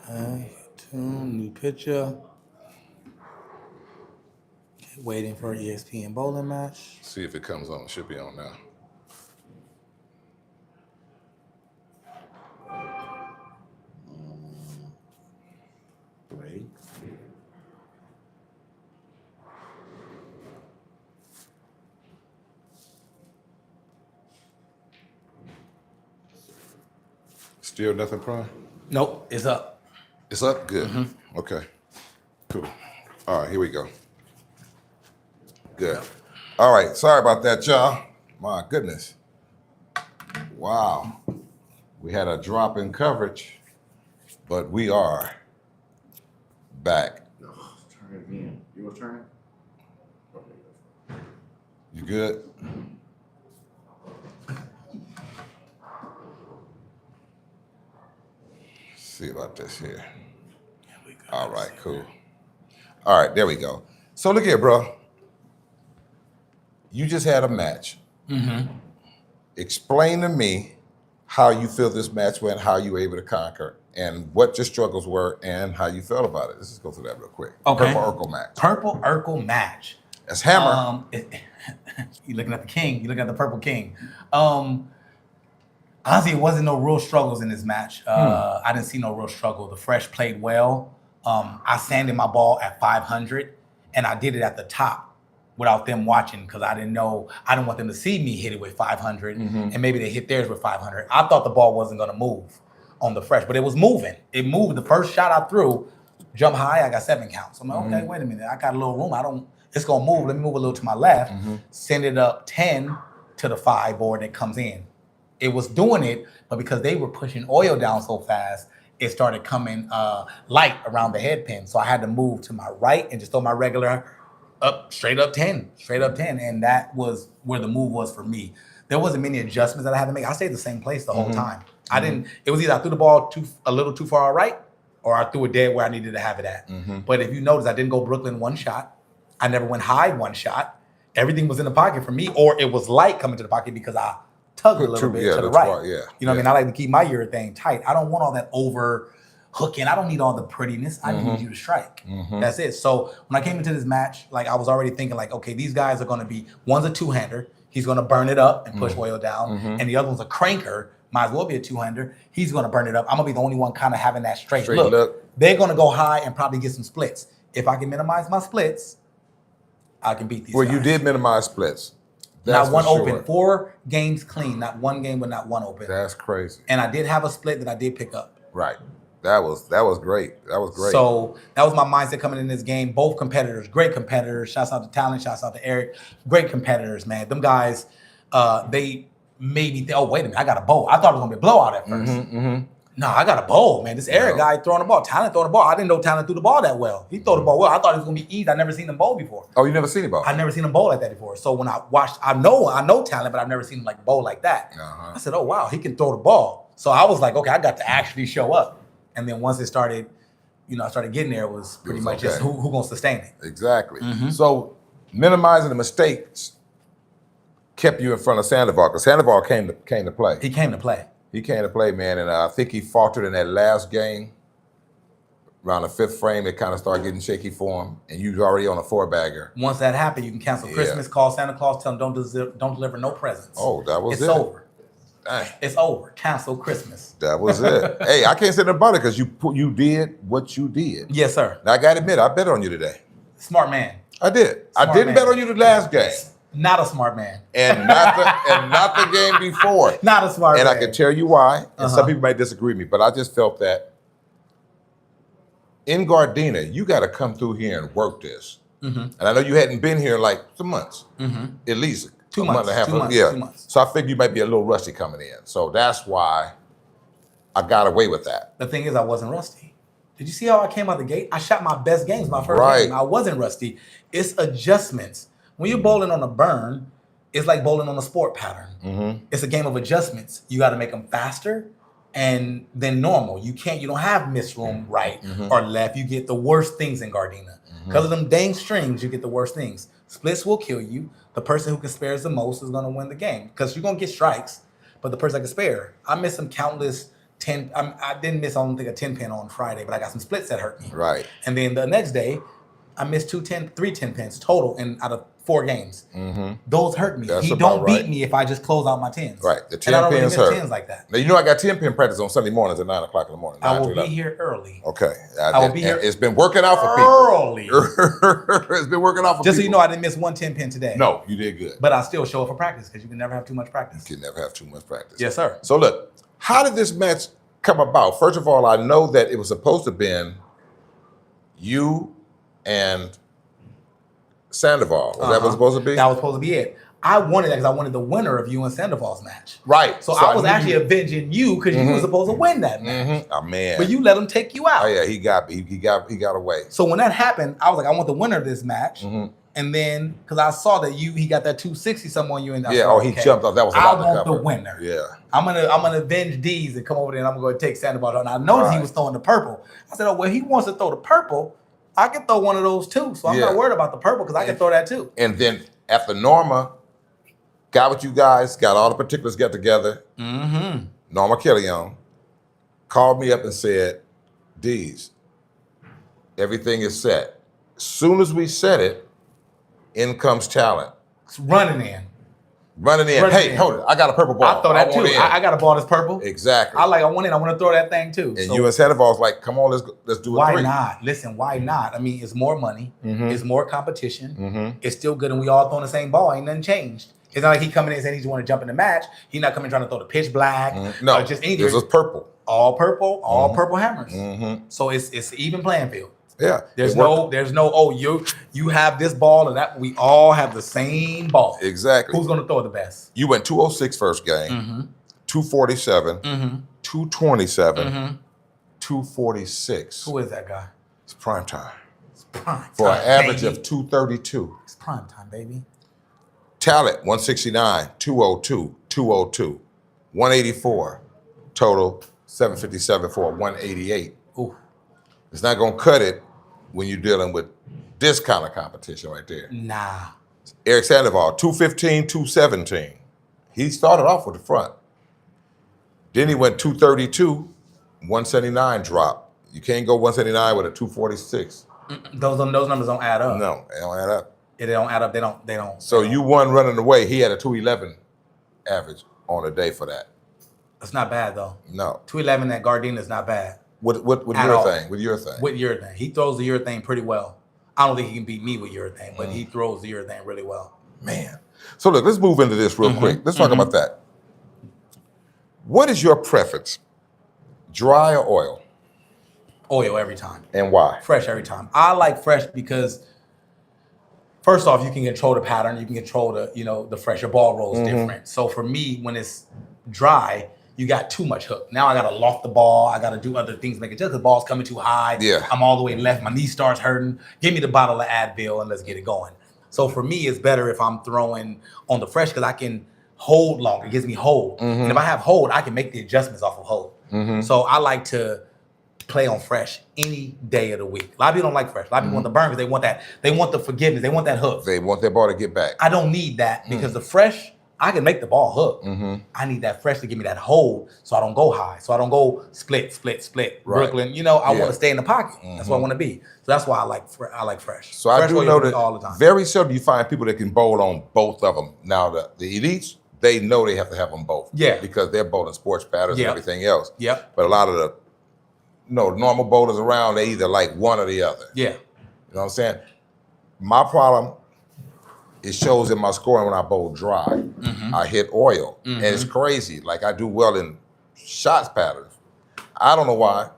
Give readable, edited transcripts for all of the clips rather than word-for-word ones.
Okay, tune, new picture. Waiting for EXPN Bowling Match. See if it comes on. It should be on now. Wait. Still nothing, Prime? Nope, it's up. It's up? Good. Okay. Cool. All right, here we go. Good. All right, sorry about that, y'all. My goodness. Wow. We had a drop in coverage, but we are back. Turn it again. You want to turn it? Okay. You good? See about this here. All right, cool. All right, there we go. So look here, bro. You just had a match. Explain to me how you feel this match went, how you were able to conquer, and what your struggles were, and how you felt about it. Let's just go through that real quick. Okay. Purple Urkel match. Purple Urkel match. That's Hammer. You looking at the king. You looking at the Purple King. Honestly, it wasn't no real struggles in this match. I didn't see no real struggle. The Fresh played well. I sanded my ball at 500, and I did it at the top without them watching because I didn't want them to see me hit it with 500, and maybe they hit theirs with 500. I thought the ball wasn't going to move on the Fresh, but it was moving. It moved. The first shot I threw, jump high, I got 7 counts. I'm like, okay, wait a minute. I got a little room. It's going to move. Let me move a little to my left. Send it up 10 to the 5 board, and it comes in. It was doing it, but because they were pushing oil down so fast, it started coming light around the head pin. So I had to move to my right and just throw my regular straight up 10. And that was where the move was for me. There wasn't many adjustments that I had to make. I stayed the same place the whole time. It was either I threw the ball a little too far right, or I threw it dead where I needed to have it at. But if you notice, I didn't go Brooklyn one shot. I never went high one shot. Everything was in the pocket for me, or it was light coming to the pocket because I tugged a little bit to the right. You know what I mean? I like to keep my urethane tight. I don't want all that over hooking. I don't need all the prettiness. I need you to strike. That's it. So when I came into this match, like I was already thinking like, okay, these guys are going to be, one's a two-hander. He's going to burn it up and push oil down. And the other one's a cranker. Might as well be a two-hander. He's going to burn it up. I'm going to be the only one kind of having that straight look. They're going to go high and probably get some splits. If I can minimize my splits, I can beat these guys. You did minimize splits. Not one open. 4 games clean. Not one game, but not one open. That's crazy. And I did have a split that I did pick up. Right. That was great. That was great. So that was my mindset coming in this game. Both competitors, great competitors. Shouts out to Talent. Shouts out to Eric. Great competitors, man. Them guys, they made me think, oh, wait a minute, I got a bowl. I thought it was going to be a blowout at first. No, I got a bowl, man. This Eric guy throwing the ball. Talent throwing the ball. I didn't know Talent threw the ball that well. He threw the ball well. I thought it was going to be easy. I never seen him bowl before. Oh, you never seen him bowl? I never seen him bowl like that before. So when I watched, I know Talent, but I've never seen him like bowl like that. I said, oh, wow, he can throw the ball. So I was like, okay, I got to actually show up. And then once it started, I started getting there, it was pretty much just who going to sustain it. Exactly. So minimizing the mistakes kept you in front of Sandoval, because Sandoval came to play. He came to play. He came to play, man, and I think he faltered in that last game. Around the 5th frame, it kind of started getting shaky for him, and you was already on a 4-bagger. Once that happened, you can cancel Christmas, call Santa Claus, tell him don't deliver no presents. Oh, that was it. It's over. Dang. It's over. Cancel Christmas. That was it. Hey, I can't say nothing about it because you did what you did. Yes, sir. Now, I got to admit, I bet on you today. Smart man. I did. I didn't bet on you the last game. Not a smart man. And not the game before. Not a smart man. And I can tell you why. And some people might disagree with me, but I just felt that in Gardena, you got to come through here and work this. And I know you hadn't been here like some months, at least 2 months. A month and a half. 2 months, yeah. 2 months. So I figured you might be a little rusty coming in. So that's why I got away with that. The thing is, I wasn't rusty. Did you see how I came out the gate? I shot my best games my first game. I wasn't rusty. It's adjustments. When you're bowling on a burn, it's like bowling on a sport pattern. It's a game of adjustments. You got to make them faster and then normal. You don't have miss room right or left. You get the worst things in Gardena. Because of them dang strings, you get the worst things. Splits will kill you. The person who can spare the most is going to win the game because you're going to get strikes, but the person that can spare. I missed some countless I didn't miss, I don't think, a 10 pin on Friday, but I got some splits that hurt me. Right. And then the next day, I missed 3 10 pins total out of 4 games. Those hurt me. That's He about don't beat right. me if I just close out my 10s. Right. The 10 and I don't pins really hurt. miss 10s like that. Now, you know I got 10 pin practice on Sunday mornings at 9 o'clock in the morning. I 9 to will be 11. here early. Okay. I will be here It's been working out for people. early. It's been working out for Just so you people. know, I didn't miss 1 10 pin today. No, you did good. But I still show up for practice because you can never have too much practice. You can never have too much practice. Yes, sir. So look, how did this match come about? First of all, I know that it was supposed to have been you and Sandoval. Was that what it was supposed to be? That was supposed to be it. I wanted that because I wanted the winner of you and Sandoval's match. Right. So I was knew actually you- avenging you because you were supposed to win that match. Oh man. But you let him take you out. Oh yeah, he got me. He got away. So when that happened, I was like, I want the winner of this match. Mm-hmm. And then, because I saw that he got that 260 something on you, and I Yeah. said, Oh, he okay, jumped off. That was I about to want cover. the winner. Yeah. I'm gonna avenge D's and come over there and I'm gonna go take Sandoval down. And I noticed he Right. was throwing the purple. I said, oh well, he wants to throw the purple. I can throw one of those too. So I'm Yeah. not worried about the purple because I can throw that too. And then after Norma got with you guys, got all the particulars got together, Norma Killion called me up and said, D's, everything is set. As soon as we set it, in comes talent. It's running in. Running in. Running Hey, in. hold it. I got a purple ball. I throw that too. want in. I got a ball that's purple. Exactly. I want in. I want to throw that thing too. and So you and Sandoval's like, come on, let's do a why 3. not? Listen, why not? I mean, it's more money. Mm-hmm. It's more competition. It's still good, and we all throwing the same ball. Ain't nothing changed. It's not like he coming in saying he just want to jump in the match. He's not coming trying to throw the pitch black. No, or just anything. this was purple. All purple, all purple hammers. Mm-hmm. So it's an even playing field. Yeah. There's it worked. no oh you have this ball and that we all have the same ball. Exactly. Who's gonna throw it the best? You went 206 first game, 247, 227, 246. Who is that guy? It's prime time. It's prime For an time, average baby. of 232. It's prime time, baby. Talent, 169, 202, 202, 184. Total, 757 for a 188. Ooh. It's not going to cut it when you're dealing with this kind of competition right there. Nah. Eric Sandoval, 215, 217. He started off with the front. Then he went 232, 179 drop. You can't go 179 with a 246. Those numbers don't add up. No, they don't add up. If they don't add up, they don't. So you won running away. He had a 211 average on a day for that. It's not bad though. No. 211 at Gardena is not bad. With At your all. thing? With your thing? With urethane. He throws the urethane pretty well. I don't think he can beat me with urethane, but he throws the urethane really well. Man. So look, let's move into this real quick. Let's talk about that. What is your preference? Dry or oil? Oil every time. And why? Fresh every time. I like fresh because first off, you can control the pattern, you can control the fresh. Your ball roll is different. So for me, when it's dry, you got too much hook. Now I gotta loft the ball, I gotta do other things, make it just because the ball's coming too high. Yeah. I'm all the way left, my knee starts hurting. Give me the bottle of Advil and let's get it going. So for me, it's better if I'm throwing on the fresh because I can hold longer. It gives me hold. And if I have hold, I can make the adjustments off of hold. So I like to play on fresh any day of the week. A lot of people don't like fresh. A lot of people want the burn because they want that. They want the forgiveness. They want that hook. They want their ball to get back. I don't need that because the fresh, I can make the ball hook. I need that fresh to give me that hold so I don't go high. So I don't go split. Right. Brooklyn, I Yeah. want to stay in the pocket. That's what I want to be. So that's why I like fresh. So I fresh do oil know for me that all the time. very seldom you find people that can bowl on both of them. Now the elites, they know they have to have them both. Yeah. Because they're bowling sports patterns Yep. and everything else. Yep. But a lot of the normal bowlers around, they either like one or the other. Yeah. You know what I'm saying? My problem, it shows in my scoring when I bowl dry. I hit oil. And it's crazy. Like I do well in shots patterns. I don't know why.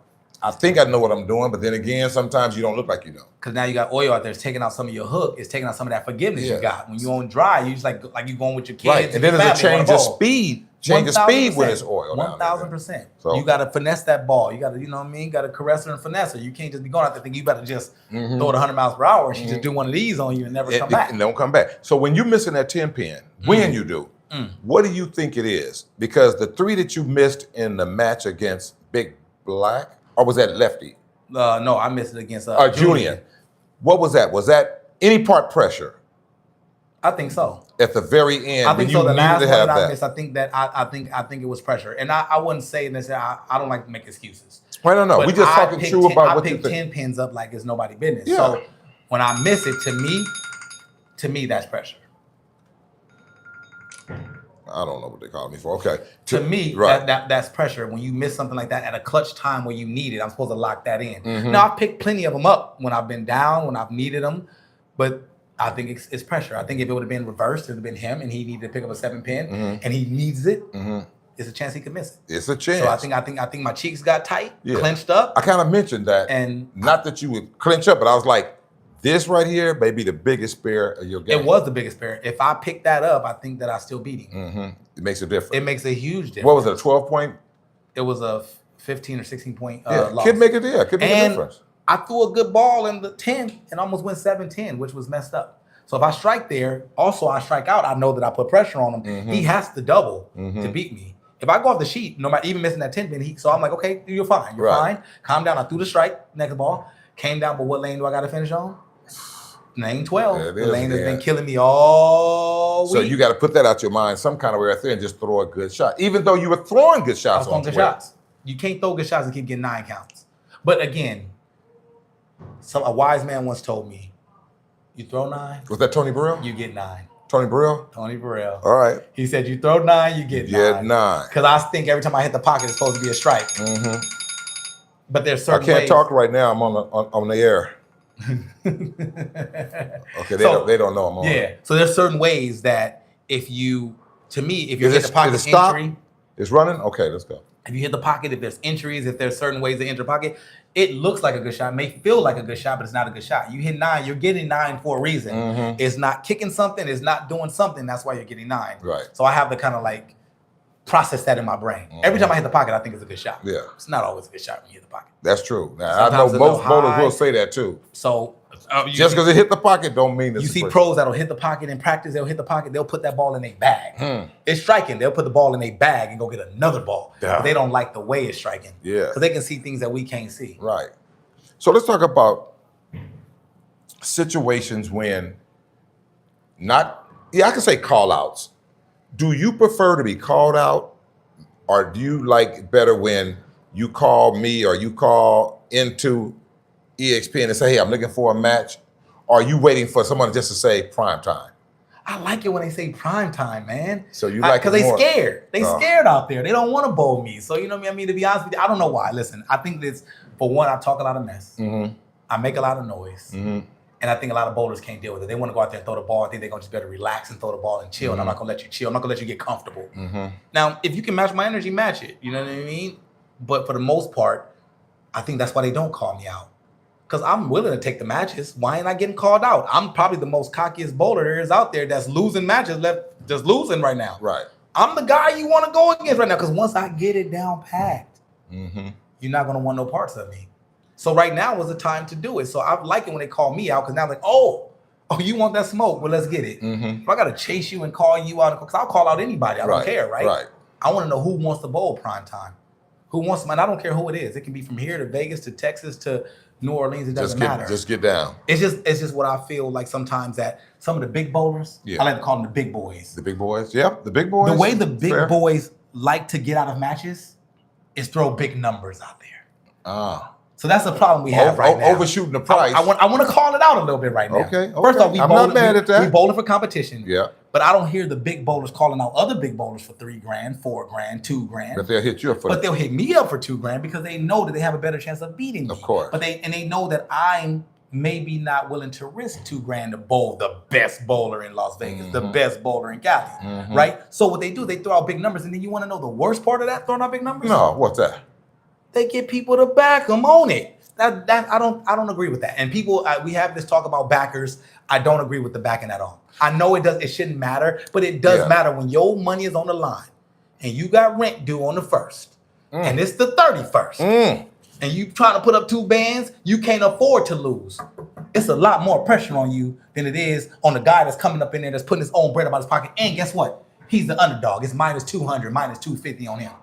I think I know what I'm doing, but then again, sometimes you don't look like you know. Because now you got oil out there. It's taking out some of your hook. It's taking out some of that forgiveness Yeah. you got. When you on dry, you just like you going with your kids. Right. And then your there's a family on change a of bowl. speed. Change of speed when it's oil. 1,000%. So- You got to finesse that ball. You got to, you got to caress her and finesse her. You can't just be going out there thinking you better just throw it 100 miles per hour and she just do one of these on you and never come back. And don't come back. So when you're missing that 10 pin, when you do, what do you think it is? Because the 3 that you missed in the match against Big Black, or was that lefty? No, I missed it against Junior. What was that? Was that any part pressure? I think so. At the very end, I think when so. you The last needed one to have that I that. missed, I think that I think it was pressure, and I wouldn't say necessarily. I don't like to make excuses. Well, no. But We just I talking picked true 10 about I what you picked think. 10 pins up like it's nobody business. Yeah. So when I miss it, to me, that's pressure. I don't know what they call me for. Okay. To me, right. that's pressure. When you miss something like that at a clutch time where you need it, I'm supposed to lock that in. Mm-hmm. Now, I've picked plenty of them up when I've been down, when I've needed them, but I think it's pressure. I think if it would have been reversed, it would have been him, and he needed to pick up a 7-pin, and he needs it. There's a chance he could miss it. It's a chance. So I think my cheeks got tight, Yeah. clenched up. I kind of mentioned that, And not that you would clinch up, but I was like, this right here may be the biggest spare of your game. It was the biggest spare. If I picked that up, I think that I still beat him. It makes a difference. It makes a huge difference. What was it, a 12-point? It was a 15 or 16 point Yeah, loss. could make a difference. I threw a good ball in the 10 and almost went 7-10, which was messed up. So if I strike there, also I strike out, I know that I put pressure on him. He has to double to beat me. If I go off the sheet, no matter even missing that 10 pin, so I'm like, okay, you're fine. You're fine. Calm down. I threw the strike, next ball, came down, but what lane do I got to finish on? Lane 12. The lane has been killing me all week. So you got to put that out your mind some kind of way right there and just throw a good shot. Even though you were throwing good shots on good shots. You can't throw good shots and keep getting 9 counts. But again, a wise man once told me, you throw 9. Was that Tony Burrell? You get 9. Tony Burrell? Tony Burrell. All right. He said, you throw 9, you get 9. Because I think every time I hit the pocket, it's supposed to be a strike. But there's certain I can't ways. talk right now. I'm on the air. Okay, they don't know I'm on. Yeah. So there's certain ways that if you hit the pocket is it stop? entry. It's running? Okay, let's go. If you hit the pocket, if there's entries, if there's certain ways to enter the pocket, it looks like a good shot, may feel like a good shot, but it's not a good shot. You hit 9, you're getting 9 for a reason. It's not kicking something, it's not doing something, that's why you're getting 9. Right. So I have to kind of like process that in my brain. Every time I hit the pocket, I think it's a good shot. Yeah. It's not always a good shot when you hit the pocket. That's true. Now, I Sometimes know a little most bowlers high. will say that too. So Just because it hit the pocket don't mean it's you see a pros that'll hit the pocket in practice, they'll hit the pocket, they'll put that ball in their bag. It's striking, they'll put the ball in their bag and go get another ball. Yeah. But they don't like the way it's striking. Yeah. Because they can see things that we can't see. Right. So let's talk about situations when I can say call outs. Do you prefer to be called out, or do you like better when you call me or you call into EXPN and say, hey, I'm looking for a match? Or are you waiting for someone just to say Primetime? I like it when they say prime time, man. So you like it because they more? scared. They scared out there. They don't want to bowl me. So you know what I mean? To be honest with you, I don't know why. Listen, I think this, for one, I talk a lot of mess. I make a lot of noise. And I think a lot of bowlers can't deal with it. They want to go out there and throw the ball. I think they're going to just better relax and throw the ball and chill. And I'm not going to let you chill. I'm not going to let you get comfortable. Now, if you can match my energy, match it. You know what I mean? But for the most part, I think that's why they don't call me out. Because I'm willing to take the matches. Why ain't I getting called out? I'm probably the most cockiest bowler there is out there that's losing matches, just losing right now. Right. I'm the guy you want to go against right now. Because once I get it down packed, you're not going to want no parts of me. So right now was the time to do it. So I like it when they call me out, because now I'm like, oh, you want that smoke? Well, let's get it. If I got to chase you and call you out, because I'll call out anybody. I don't care, right? Right. I want to know who wants to bowl prime time. Who wants to, and I don't care who it is. It can be from here to Vegas to Texas to New Orleans. It doesn't matter. Just get down. It's just what I feel like sometimes that some of the big bowlers, I like to call them the big boys. The big boys? Yep, the big boys. The way the big boys like to get out of matches is throw big numbers out there. So that's the problem we have right now. Overshooting the price. I want to call it out a little bit right now. Okay. First off, I'm not mad at that. We bowling for competition. Yeah. But I don't hear the big bowlers calling out other big bowlers for $3 grand, $4 grand, $2 grand. But they'll hit you up for But they'll hit me up for $2 grand because they know that they have a better chance of beating me. Of course. But they know that I'm maybe not willing to risk $2 grand to bowl the best bowler in Las Vegas, the best bowler in Cali, right? So what they do, they throw out big numbers, and then you want to know the worst part of that, throwing out big numbers? No, what's that? They get people to back them on it. That I don't agree with that. And people, we have this talk about backers. I don't agree with the backing at all. I know it shouldn't matter, but it does matter when your money is on the line and you got rent due on the 1st and it's the 31st and you trying to put up 2 bands, you can't afford to lose. It's a lot more pressure on you than it is on the guy that's coming up in there that's putting his own bread out of his pocket. And guess what? He's the underdog. It's minus 200, minus 250 on him.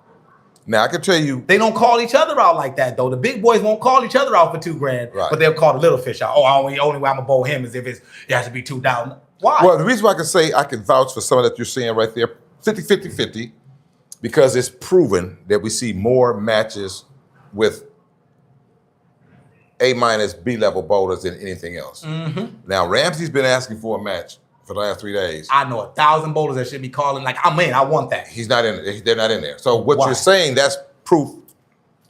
Now, I can tell you. They don't call each other out like that, though. The big boys won't call each other out for $2 grand, right. But they'll call the little fish out. Oh, only way I'm going to bowl him is if it has to be $2,000. Why? Well, the reason why I can say I can vouch for some of that you're saying right there, 50-50-50, because it's proven that we see more matches with A-, B-level bowlers than anything else. Now, Ramsey's been asking for a match for the last 3 days. I know 1,000 bowlers that should be calling like, I'm in, I want that. He's not in. They're not in there. So what Why? you're saying, that's proof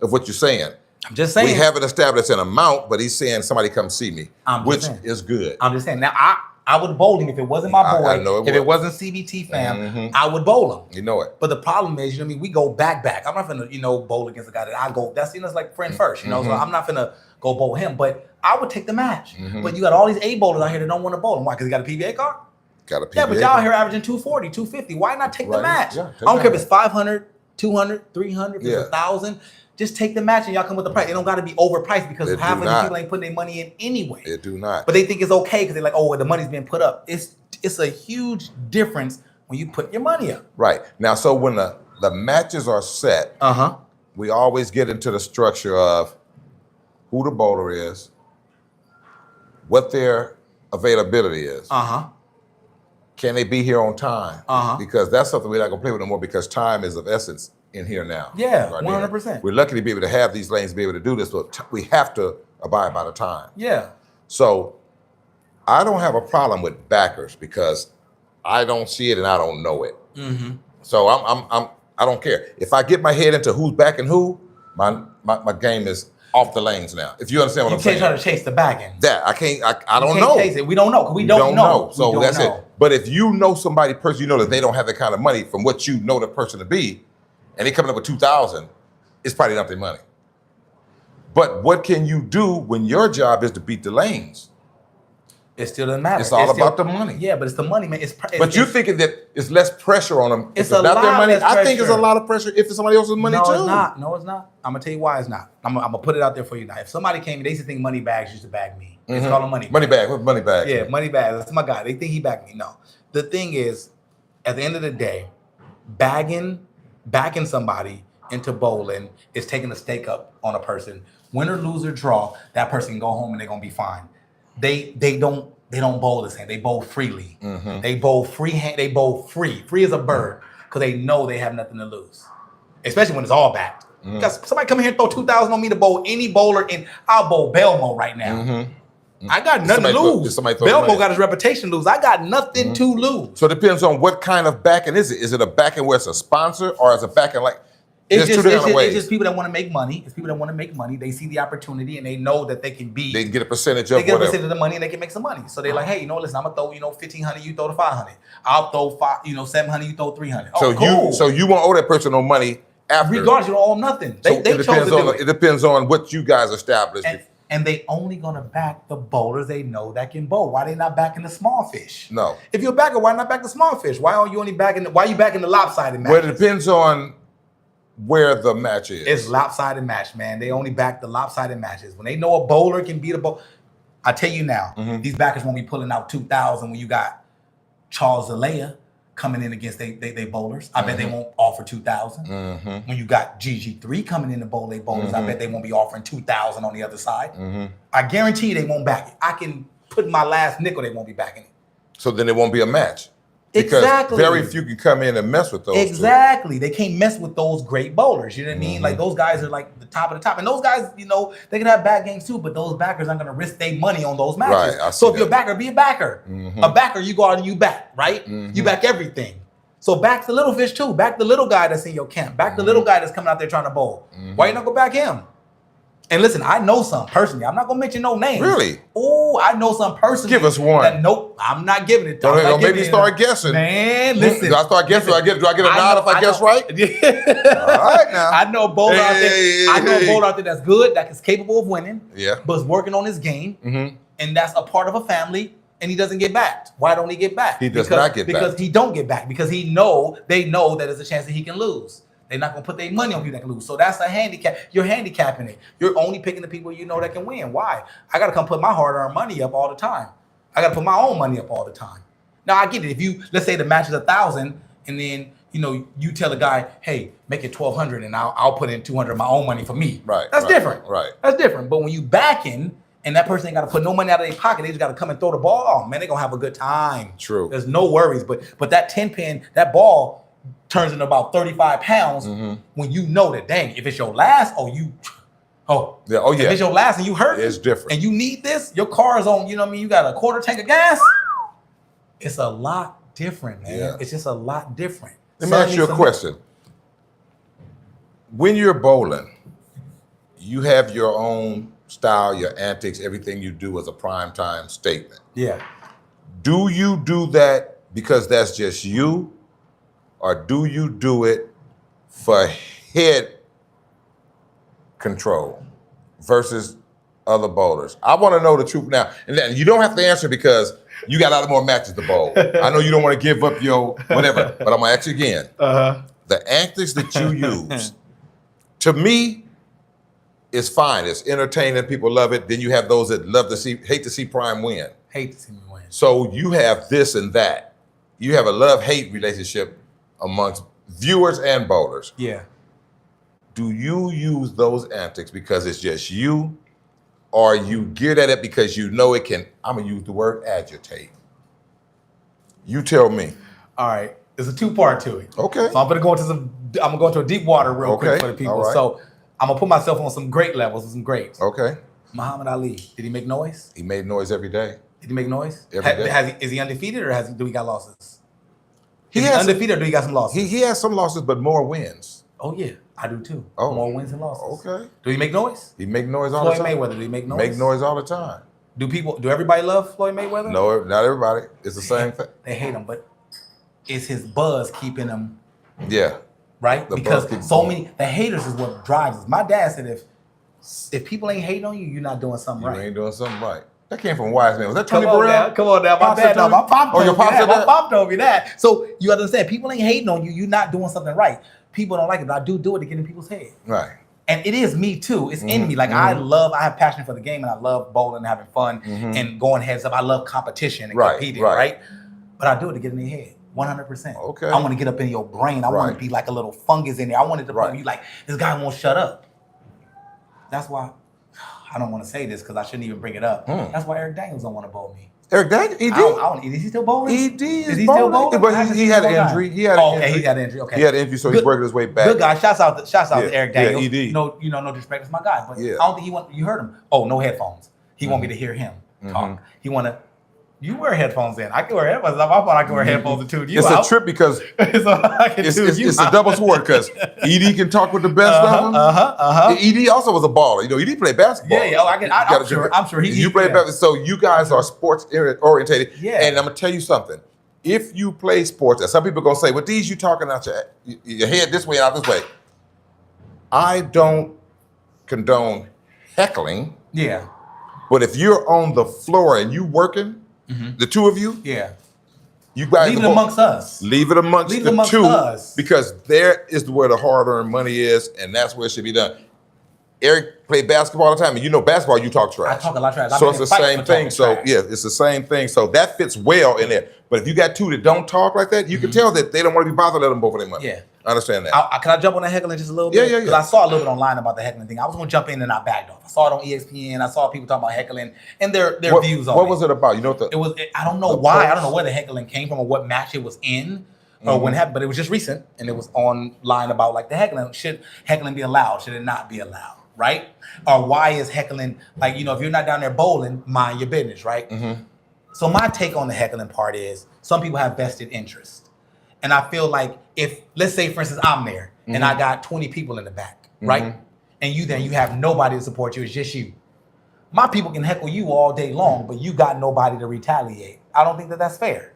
of what you're saying. I'm just saying. We haven't established an amount, but he's saying somebody come see me, which saying. is good. I'm just saying. Now, I would bowl him if it wasn't my boy. I know if it wasn't CBT fam, I would bowl him. You know it. But the problem is, you know what I mean, we go back. I'm not finna, bowl against a guy that I go, that's, it's like friend first, so I'm not finna go bowl him, but I would take the match. But you got all these A bowlers out here that don't want to bowl him. Why? Because he got a PBA card? Got a PBA. Yeah, but y'all here averaging 240, 250. Why not take the match? Yeah, I don't care if it's 500, 200, 300, if it's Yeah. 1,000. Just take the match and y'all come with the price. It don't got to be overpriced because It half do of the not. people ain't putting their money in anyway. It do not. But they think it's okay because they're like, oh, the money's being put up. It's a huge difference when you put your money up. Right. Now, so when the matches are set, we always get into the structure of who the bowler is, what their availability is. Can they be here on time? Because that's something we're not going to play with no more because time is of essence in here now. Yeah, Right now. 100%. We're lucky to be able to have these lanes, be able to do this, but we have to abide by the time. Yeah. So I don't have a problem with backers because I don't see it and I don't know it. So I don't care. If I get my head into who's backing who, my game is off the lanes now. If you understand what You I'm can't saying. try to chase the back end. That I can't. I don't You know. can't chase it. We don't know because we don't know. So We don't that's know. it. But if you know somebody, person, you know that they don't have that kind of money from what you know the person to be, and they coming up with 2,000, it's probably not their money. But what can you do when your job is to beat the lanes? It still doesn't matter. It's all about the money. Yeah, but it's the money, man. But you thinking that it's less pressure on them It's if it's a not their lot money? less I think it's a pressure. lot of pressure if it's somebody else's money no, too. it's not. No, it's not. I'm gonna tell you why it's not. I'm gonna put it out there for you now. If somebody came, they used to think money bags used to bag me. It's called a money bag. Money bag. What's money bag? Yeah, money bag. That's my guy. They think he backed me. No. The thing is, at the end of the day, backing somebody into bowling is taking a stake up on a person. Win or lose or draw, that person can go home and they're gonna be fine. They don't bowl the same. They bowl freely. They bowl freehand. They bowl free as a bird, because they know they have nothing to lose, especially when it's all backed. Because somebody come here and throw 2,000 on me to bowl any bowler, and I'll bowl Belmo right now. I got nothing to lose. Belmo got his reputation to lose. I got nothing to lose. So it depends on what kind of backing is it. Is it a backing where it's a sponsor, or is it backing like? It's There's two different ways. It's just people that want to make money. It's people that want to make money. They see the opportunity and they know that they can be. They can get a percentage They of get a whatever. percentage of the money and they can make some money. So they're like, hey, listen, I'm gonna throw 1,500. You throw the 500. I'll throw 700. You throw 300. So cool. you won't owe that person no money after. Regardless, you don't owe them nothing. So They chose to do it it. depends on what you guys established. And they only gonna back the bowlers they know that can bowl. Why they not backing the small fish? No. If you're a backer, why not back the small fish? Why are you only backing? Why are you backing the lopsided match? Well, it depends on where the match is. It's lopsided match, man. They only back the lopsided matches. When they know a bowler can beat a bowler, I tell you now, these backers won't be pulling out 2,000 when you got Charles Zelaya coming in against they bowlers. I bet they won't offer 2,000. When you got GG3 coming in to bowl they bowlers, I bet they won't be offering 2,000 on the other side. I guarantee you they won't back it. I can put my last nickel, they won't be backing it. So then it won't be a match. Because Exactly. very few can come in and mess with those Exactly. They can't mess with those great bowlers. You know what I mean? Like those guys are like the top of the top. And those guys, they can have bad games too, but those backers aren't going to risk their money on those matches. Right, I see So if you're a that. backer, be a backer. A backer, you go out and you back, right? You back everything. So back the little fish too. Back the little guy that's in your camp. Back the little guy that's coming out there trying to bowl. Why you not go back him? And listen, I know some personally. I'm not gonna mention no names. Really? Oh, I know some personally. Give us one. Nope, I'm not giving it. Don't make me start guessing. Man, listen. Do I start guessing? Do I get a nod if I guess right? All right now. I know a bowler out there. Hey. I know a bowler out there that's good, that is capable of winning. Yeah. But is working on his game, and that's a part of a family. And he doesn't get backed. Why don't he get backed? He does not get backed. Because he don't get backed. Because they know that there's a chance that he can lose. They're not gonna put their money on people that can lose. So that's a handicap. You're handicapping it. You're only picking the people you know that can win. Why? I gotta come put my hard-earned money up all the time. I gotta put my own money up all the time. Now I get it. If let's say the match is 1,000, and then you tell a guy, hey, make it 1,200, and I'll put in 200 of my own money for me. Right, That's right, different. right. That's different. But when you backing And that person ain't got to put no money out of their pocket. They just got to come and throw the ball. Oh, man, they're going to have a good time. True. There's no worries. But that 10 pin, that ball turns into about 35 pounds when you know that, dang, if it's your last, if it's your last and you hurt, it's different. And you need this, your car is on, you know what I mean? You got a quarter tank of gas. It's a lot different, man. Yeah. It's just a lot different. Let me ask you a question. When you're bowling, you have your own style, your antics, everything you do is a primetime statement. Yeah. Do you do that because that's just you, or do you do it for head control versus other bowlers? I want to know the truth now. And then you don't have to answer because you got a lot more matches to bowl. I know you don't want to give up your whatever, but I'm going to ask you again. The antics that you use, to me, it's fine. It's entertaining. People love it. Then you have those that hate to see Prime win. Hate to see me win. So you have this and that. You have a love-hate relationship amongst viewers and bowlers. Yeah. Do you use those antics because it's just you, or you get at it because you know it can, I'm going to use the word agitate? You tell me. All right. There's a two-part to it. Okay. So I'm gonna go into a deep water real quick for the people. All right. So I'm gonna put myself on some great levels with some greats. Okay. Muhammad Ali, did he make noise? He made noise every day. Did he make noise? Every day. Is he undefeated or do he got losses? Is He he has undefeated or do he got some losses? He has some losses, but more wins. Oh yeah, I do too. Oh. More wins and losses. Okay. Do he make noise? He make noise all Floyd the time. Mayweather, do he make noise? Make noise all the time. Do everybody love Floyd Mayweather? No, not everybody. It's the same thing. They hate him, but it's his buzz keeping him Yeah. right? The Because buzz keeps so going. many, the haters is what drives us. My dad said if people ain't hating on you, you're not doing something You right. ain't doing something right. That came from Wise Man. Was that Tony Come on Burrell? now, come on now. My Pops dad, said no, my Tony? pop Oh, told your me pop that. said My that? pop told me that. So you understand, people ain't hating on you. You're not doing something right. People don't like it, but I do it to get in people's head. Right. And it is me too. It's in me. Like I have passion for the game and I love bowling and having fun and going heads up. I love competition and competing, right? But I do it to get in their head. 100%. Okay. I want to get up in your brain. I want to be like a little fungus in there. I want it to put you like, this guy won't shut up. That's why, I don't want to say this because I shouldn't even bring it up. That's why Eric Daniels don't want to bowl me. Eric Daniels? ED? Is he still bowling? ED is he still bowling? But he had an injury. He had an injury. He had an injury. Okay. He had an injury, so he's working his way back. Good guy. Shouts out to Eric Daniels. Yeah, ED. No disrespect. It's my guy. But I don't think you heard him. Oh, no headphones. He want me to hear him talk. He want to. You wear headphones in. I can wear headphones. I thought I could wear headphones and tune you It's out. a trip because it's a out. double sword because ED can talk with the best of them. ED also was a baller. You know, ED played basketball. Yeah. I'm sure he. You play basketball, so you guys are sports orientated. Yeah. And I'm gonna tell you something. If you play sports, and some people are gonna say, "Well, these you talking out your head this way and out this way." I don't condone heckling. Yeah. But if you're on the floor and you working, the two of you, you guys leave it amongst us. Leave it amongst the two us. because there is where the hard-earned money is, and that's where it should be done. Eric played basketball all the time, and you know basketball, you talk trash. I talk a lot of trash. So it's the same thing. So trash. yeah, it's the same thing. So that fits well in there. But if you got two that don't talk like that, you can tell that they don't want to be bothered. Let them both for their money. Yeah. I understand that. Can I jump on that heckling just a little bit? Yeah. Because I saw a little bit online about the heckling thing. I was going to jump in and I backed off. I saw it on EXPN. I saw people talking about heckling and their views on it. What was it about? You know what I don't know why. I don't know where the heckling came from or what match it was in or when it happened. But it was just recent and it was online about like the heckling. Should heckling be allowed? Should it not be allowed? Right? Or why is heckling like, if you're not down there bowling, mind your business, right? So my take on the heckling part is some people have vested interest. And I feel like if, let's say, for instance, I'm there and I got 20 people in the back, right? And you have nobody to support you. It's just you. My people can heckle you all day long, but you got nobody to retaliate. I don't think that that's fair.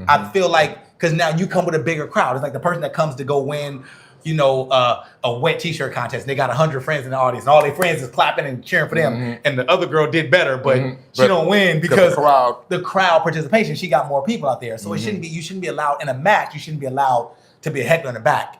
I feel like, because now you come with a bigger crowd. It's like the person that comes to go win, a wet t-shirt contest. And they got 100 friends in the audience, and all their friends is clapping and cheering for them. And the other girl did better, but she don't win because the crowd participation. She got more people out there, so it shouldn't be. You shouldn't be allowed in a match. You shouldn't be allowed to be a heckler in the back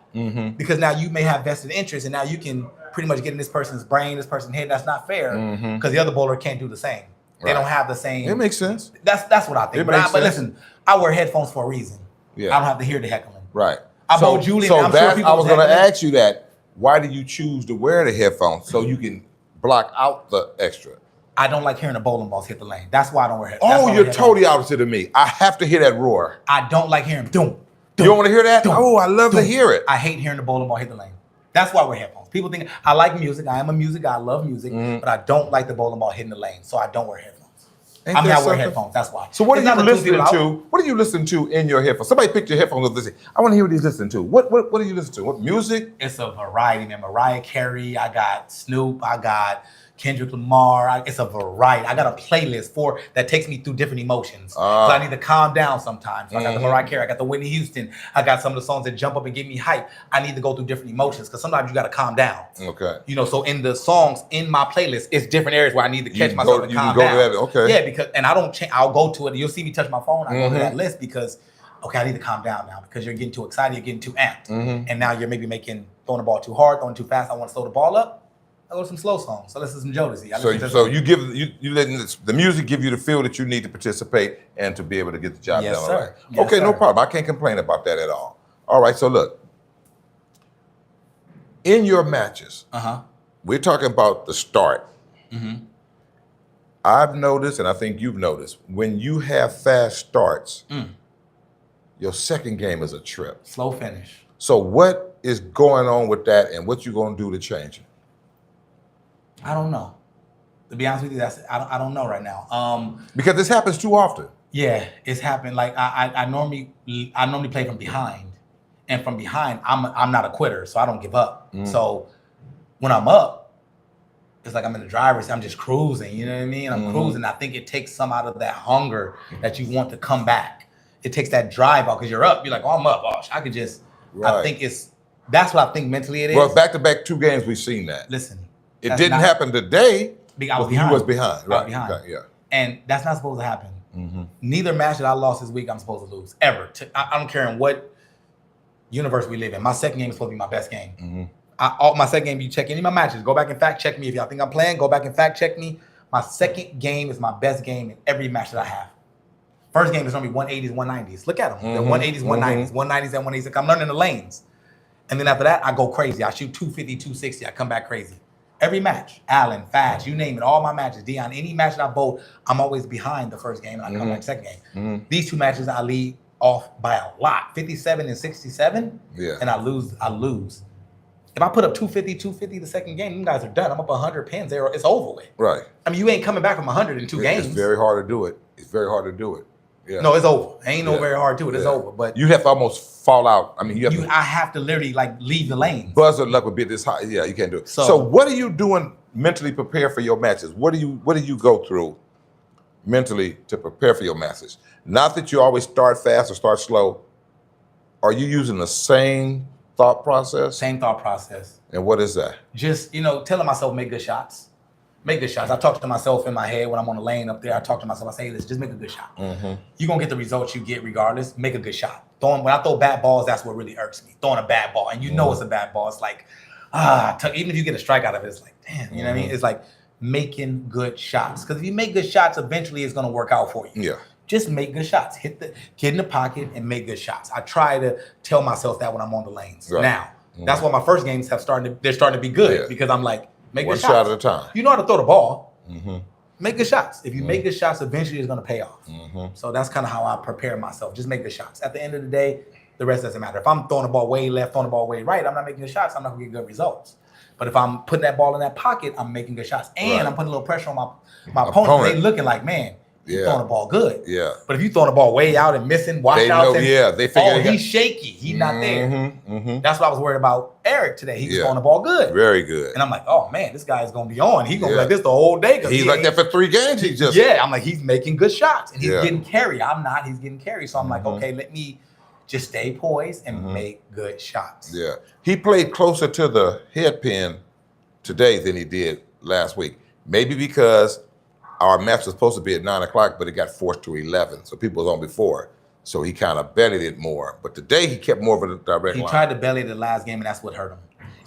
because now you may have vested interest, and now you can pretty much get in this person's brain, this person's head. That's not fair because the other bowler can't do the same. They don't have the same. It makes sense. That's what I think. But listen, I wear headphones for a reason. Yeah. I don't have to hear the heckling. Right. I bowled Julian. So I was going to ask you that. Why did you choose to wear the headphones so you can block out the extra? I don't like hearing the bowling balls hit the lane. That's why I don't wear headphones. Oh, you're totally opposite of me. I have to hear that roar. I don't like hearing doom. You don't want to hear that? Oh, I love to hear it. I hate hearing the bowling ball hit the lane. That's why I wear headphones. People think I like music. I am a music guy. I love music, but I don't like the bowling ball hitting the lane, so I don't wear headphones. I'm not wearing headphones. That's why. So what are you listening to? What are you listening to in your headphones? Somebody picked your headphones up. Listen, I want to hear what he's listening to. What do you listen to? What music? It's a variety, man. Mariah Carey. I got Snoop. I got Kendrick Lamar. It's a variety. I got a playlist that takes me through different emotions. So I need to calm down sometimes. So I got the Mariah Carey. I got the Whitney Houston. I got some of the songs that jump up and give me hype. I need to go through different emotions because sometimes you got to calm down. Okay. You know, so in the songs in my playlist, it's different areas where I need to catch myself and calm down. Okay. Yeah, because and I don't change. I'll go to it. You'll see me touch my phone. I go to that list because okay, I need to calm down now because you're getting too excited. You're getting too amped, and now you're maybe throwing the ball too hard, throwing too fast. I want to slow the ball up. I go to some slow songs. So listen to some Jodeci. So you letting the music give you the feel that you need to participate and to be able to get the job done. Yes, sir. All right. Yes, okay, sir. no problem. I can't complain about that at all. All right, so look. In your matches, we're talking about the start. I've noticed, and I think you've noticed, when you have fast starts, your second game is a trip. Slow finish. So what is going on with that, and what you going to do to change it? I don't know. To be honest with you, I don't know right now. Because this happens too often. Yeah, it's happened. Like I normally play from behind, and from behind I'm not a quitter, so I don't give up. So when I'm up, it's like I'm in the driver's seat. I'm just cruising. You know what I mean? I'm cruising. I think it takes some out of that hunger that you want to come back. It takes that drive out because you're up. You're like, oh, I'm up. Oh, I could just. Right. I think that's what I think mentally it is. Well, back-to-back 2 games, we've seen that. Listen, it didn't happen today. I was behind. You was behind. Right. I was behind. Okay, yeah. And that's not supposed to happen. Neither match that I lost this week I'm supposed to lose ever. I don't care in what universe we live in. My second game is supposed to be my best game. My second game, you check any of my matches. Go back and fact check me. If y'all think I'm playing, go back and fact check me. My second game is my best game in every match that I have. First game is going to be 180s, 190s. Look at them. They're 180s, 190s, 190s, and 186. I'm learning the lanes. And then after that, I go crazy. I shoot 250, 260. I come back crazy. Every match, Allen, Fast, you name it, all my matches, Dion, any match that I bowl, I'm always behind the first game and I come back second game. These 2 matches, I lead off by a lot, 57 and 67, and I lose. If I put up 250 the second game, you guys are done. I'm up 100 pins. It's over with. Right. I mean, you ain't coming back from 100 in 2 games. It's very hard to do it. Yeah. No, it's over. Ain't no very hard to it. It's over. But you have to almost fall out. I mean, I have to literally leave the lanes. Buzzer luck would be this high. Yeah, you can't do it. So what are you doing mentally prepare for your matches? What do you go through mentally to prepare for your matches? Not that you always start fast or start slow. Are you using the same thought process? Same thought process. And what is that? Just, telling myself make good shots. Make good shots. I talk to myself in my head when I'm on the lane up there. I talk to myself. I say, "Let's just make a good shot. You're going to get the results you get regardless. Make a good shot." When I throw bad balls, that's what really irks me. Throwing a bad ball. And it's a bad ball. It's like, even if you get a strike out of it, it's like, damn. You know what I mean? It's like making good shots. Because if you make good shots, eventually it's going to work out for you. Yeah. Just make good shots. Get in the pocket and make good shots. I try to tell myself that when I'm on the lanes. Right. Now, that's why my first games they're starting to be good because I'm like, make good shots. One shot at a time. You know how to throw the ball. Make good shots. If you make good shots, eventually it's going to pay off. So that's kind of how I prepare myself. Just make good shots. At the end of the day, the rest doesn't matter. If I'm throwing the ball way left, throwing the ball way right, I'm not making good shots. I'm not going to get good results. But if I'm putting that ball in that pocket, I'm making good shots. And I'm putting a little pressure on my opponent. They looking like, man, you're throwing the ball good. Yeah. But if you throwing the ball way out and missing, watch out. They figure he's shaky. He's not there. That's what I was worried about Eric today. He's throwing the ball good. Very good. And I'm like, oh man, this guy's gonna be on. He's gonna be like this the whole day. He's like that for 3 games. I'm like, he's making good shots. And he's getting carry. I'm not, he's getting carry. So I'm like, okay, let me just stay poised and make good shots. Yeah. He played closer to the head pin today than he did last week. Maybe because our match was supposed to be at 9 o'clock, but it got forced to 11. So people was on before. So he kind of bellied it more. But today he kept more of a direct line. He tried to belly the last game, and that's what hurt him.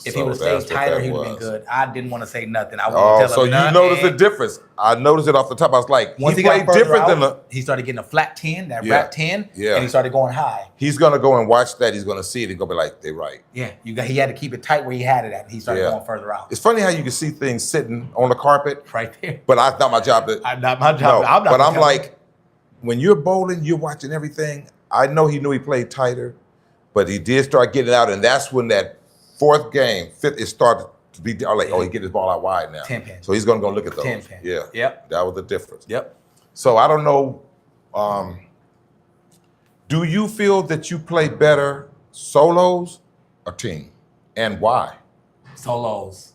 If he would have that's stayed what tighter, that he would have was. been good. I didn't want to say nothing. I wouldn't Oh, tell so him you nothing. noticed the difference. I noticed it off the top. I was like, Once he he got played further different out, than the. he started getting a flat 10, that Yeah, wrap 10, yeah. and he started going high. He's gonna go and watch that. He's gonna see it and go be like, "They right." Yeah, he had to keep it tight where he had it at. And he started Yeah. going further out. It's funny how you can see things sitting on the carpet, Right there. but it's not my job to. Not my job. No, I'm not but gonna I'm tell him. like, when you're bowling, you're watching everything. I know he knew he played tighter, but he did start getting out, and that's when that fifth, it started to be like, oh, he get his ball out wide now. 10 pin. So he's gonna go look at those. 10 pin. Yeah. Yep. That was the difference. Yep. So I don't know. Do you feel that you play better solos or team, and why? Solos.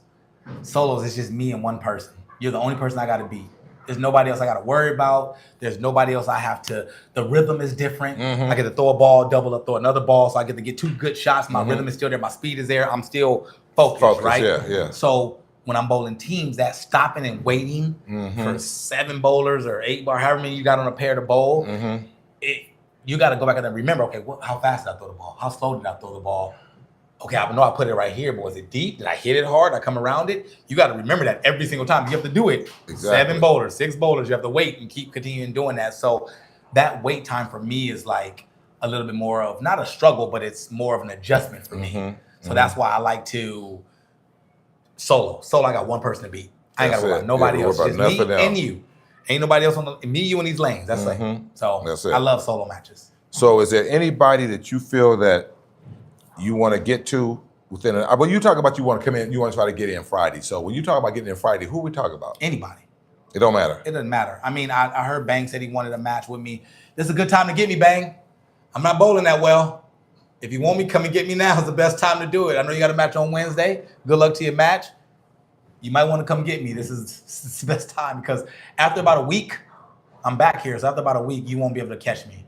It's just me and one person. You're the only person I got to beat. There's nobody else I got to worry about. There's nobody else I have to. The rhythm is different. I get to throw a ball, double up, throw another ball, so I get to get 2 good shots. My rhythm is still there. My speed is there. I'm still focused, right? Yeah. So when I'm bowling teams, that stopping and waiting for 7 bowlers or 8 bar, however many you got on a pair to bowl, you got to go back and then remember, okay, how fast did I throw the ball? How slow did I throw the ball? Okay, I know I put it right here, but was it deep? Did I hit it hard? Did I come around it? You got to remember that every single time. You have to do it. Exactly. 7 bowlers, 6 bowlers. You have to wait and keep continuing doing that. So that wait time for me is like a little bit more of, not a struggle, but it's more of an adjustment for me. So that's why I like to solo. I got one person to beat. I ain't got to worry about nobody else. Just me and you. Ain't nobody else me, you, and these lanes. That's it. So That's it. I love solo matches. So is there anybody that you feel that you want to get to within well, you talk about you want to come in, you want to try to get in Friday. So when you talk about getting in Friday, who we talk about? Anybody. It don't matter. It doesn't matter. I mean, I heard Bang said he wanted a match with me. This is a good time to get me, Bang. I'm not bowling that well. If you want me, come and get me now. It's the best time to do it. I know you got a match on Wednesday. Good luck to your match. You might want to come get me. This is the best time because after about a week, I'm back here. So after about a week, you won't be able to catch me.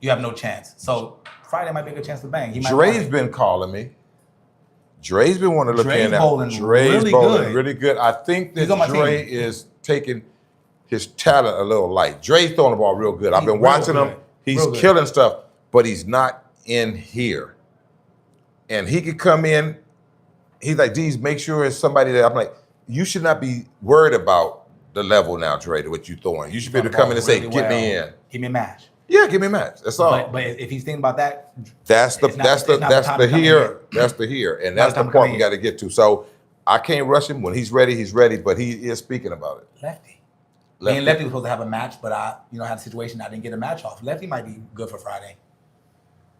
You have no chance. So Friday might be a good chance to Bang. Dre's been calling me. Dre's been wanting to look in. Dre's Dre's bowling bowling really good. I think that Dre is taking his talent a little light. Dre's throwing the ball real good. I've been watching him. He's killing stuff, but he's not in here. And he could come in. He's like, D's, make sure it's somebody that I'm like, you should not be worried about the level now, Dre, what you throwing. You should be able to come in and say, get me in. Give me a match. Yeah, give me a match. That's all. But if he's thinking about that, that's the here, and that's the point we got to get to. So I can't rush him. When he's ready, but he is speaking about it. Lefty. Me and Lefty was supposed to have a match, but I had a situation I didn't get a match off. Lefty might be good for Friday.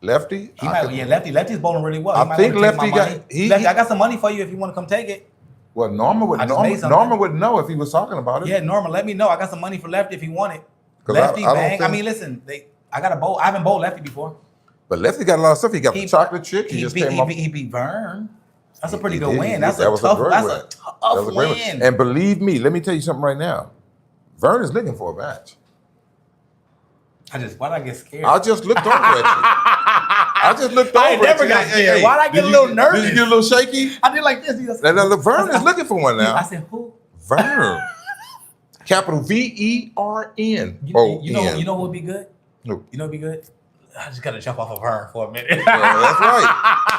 Lefty? Lefty's bowling really well. I think Lefty got Lefty, I got some money for you if you want to come take it. Well, Norman would know if he was talking about it. Yeah, Norman, let me know. I got some money for Lefty if he wanted. Lefty, Bang. I mean, listen, I got a bowl. I haven't bowled Lefty before. But Lefty got a lot of stuff. He got the chocolate chip. He beat Vern. That's a pretty good win. That's a tough win. And believe me, let me tell you something right now. Vern is looking for a match. Why'd I get scared? I just looked over at you. I never got scared. Why'd I get a little nervous? Did you get a little shaky? I did like this. Now, Vern is looking for one now. I said, who? Vern. Capital VERN. You know what would be good? No. You know what would be good? I just got to jump off of Vern for a minute. That's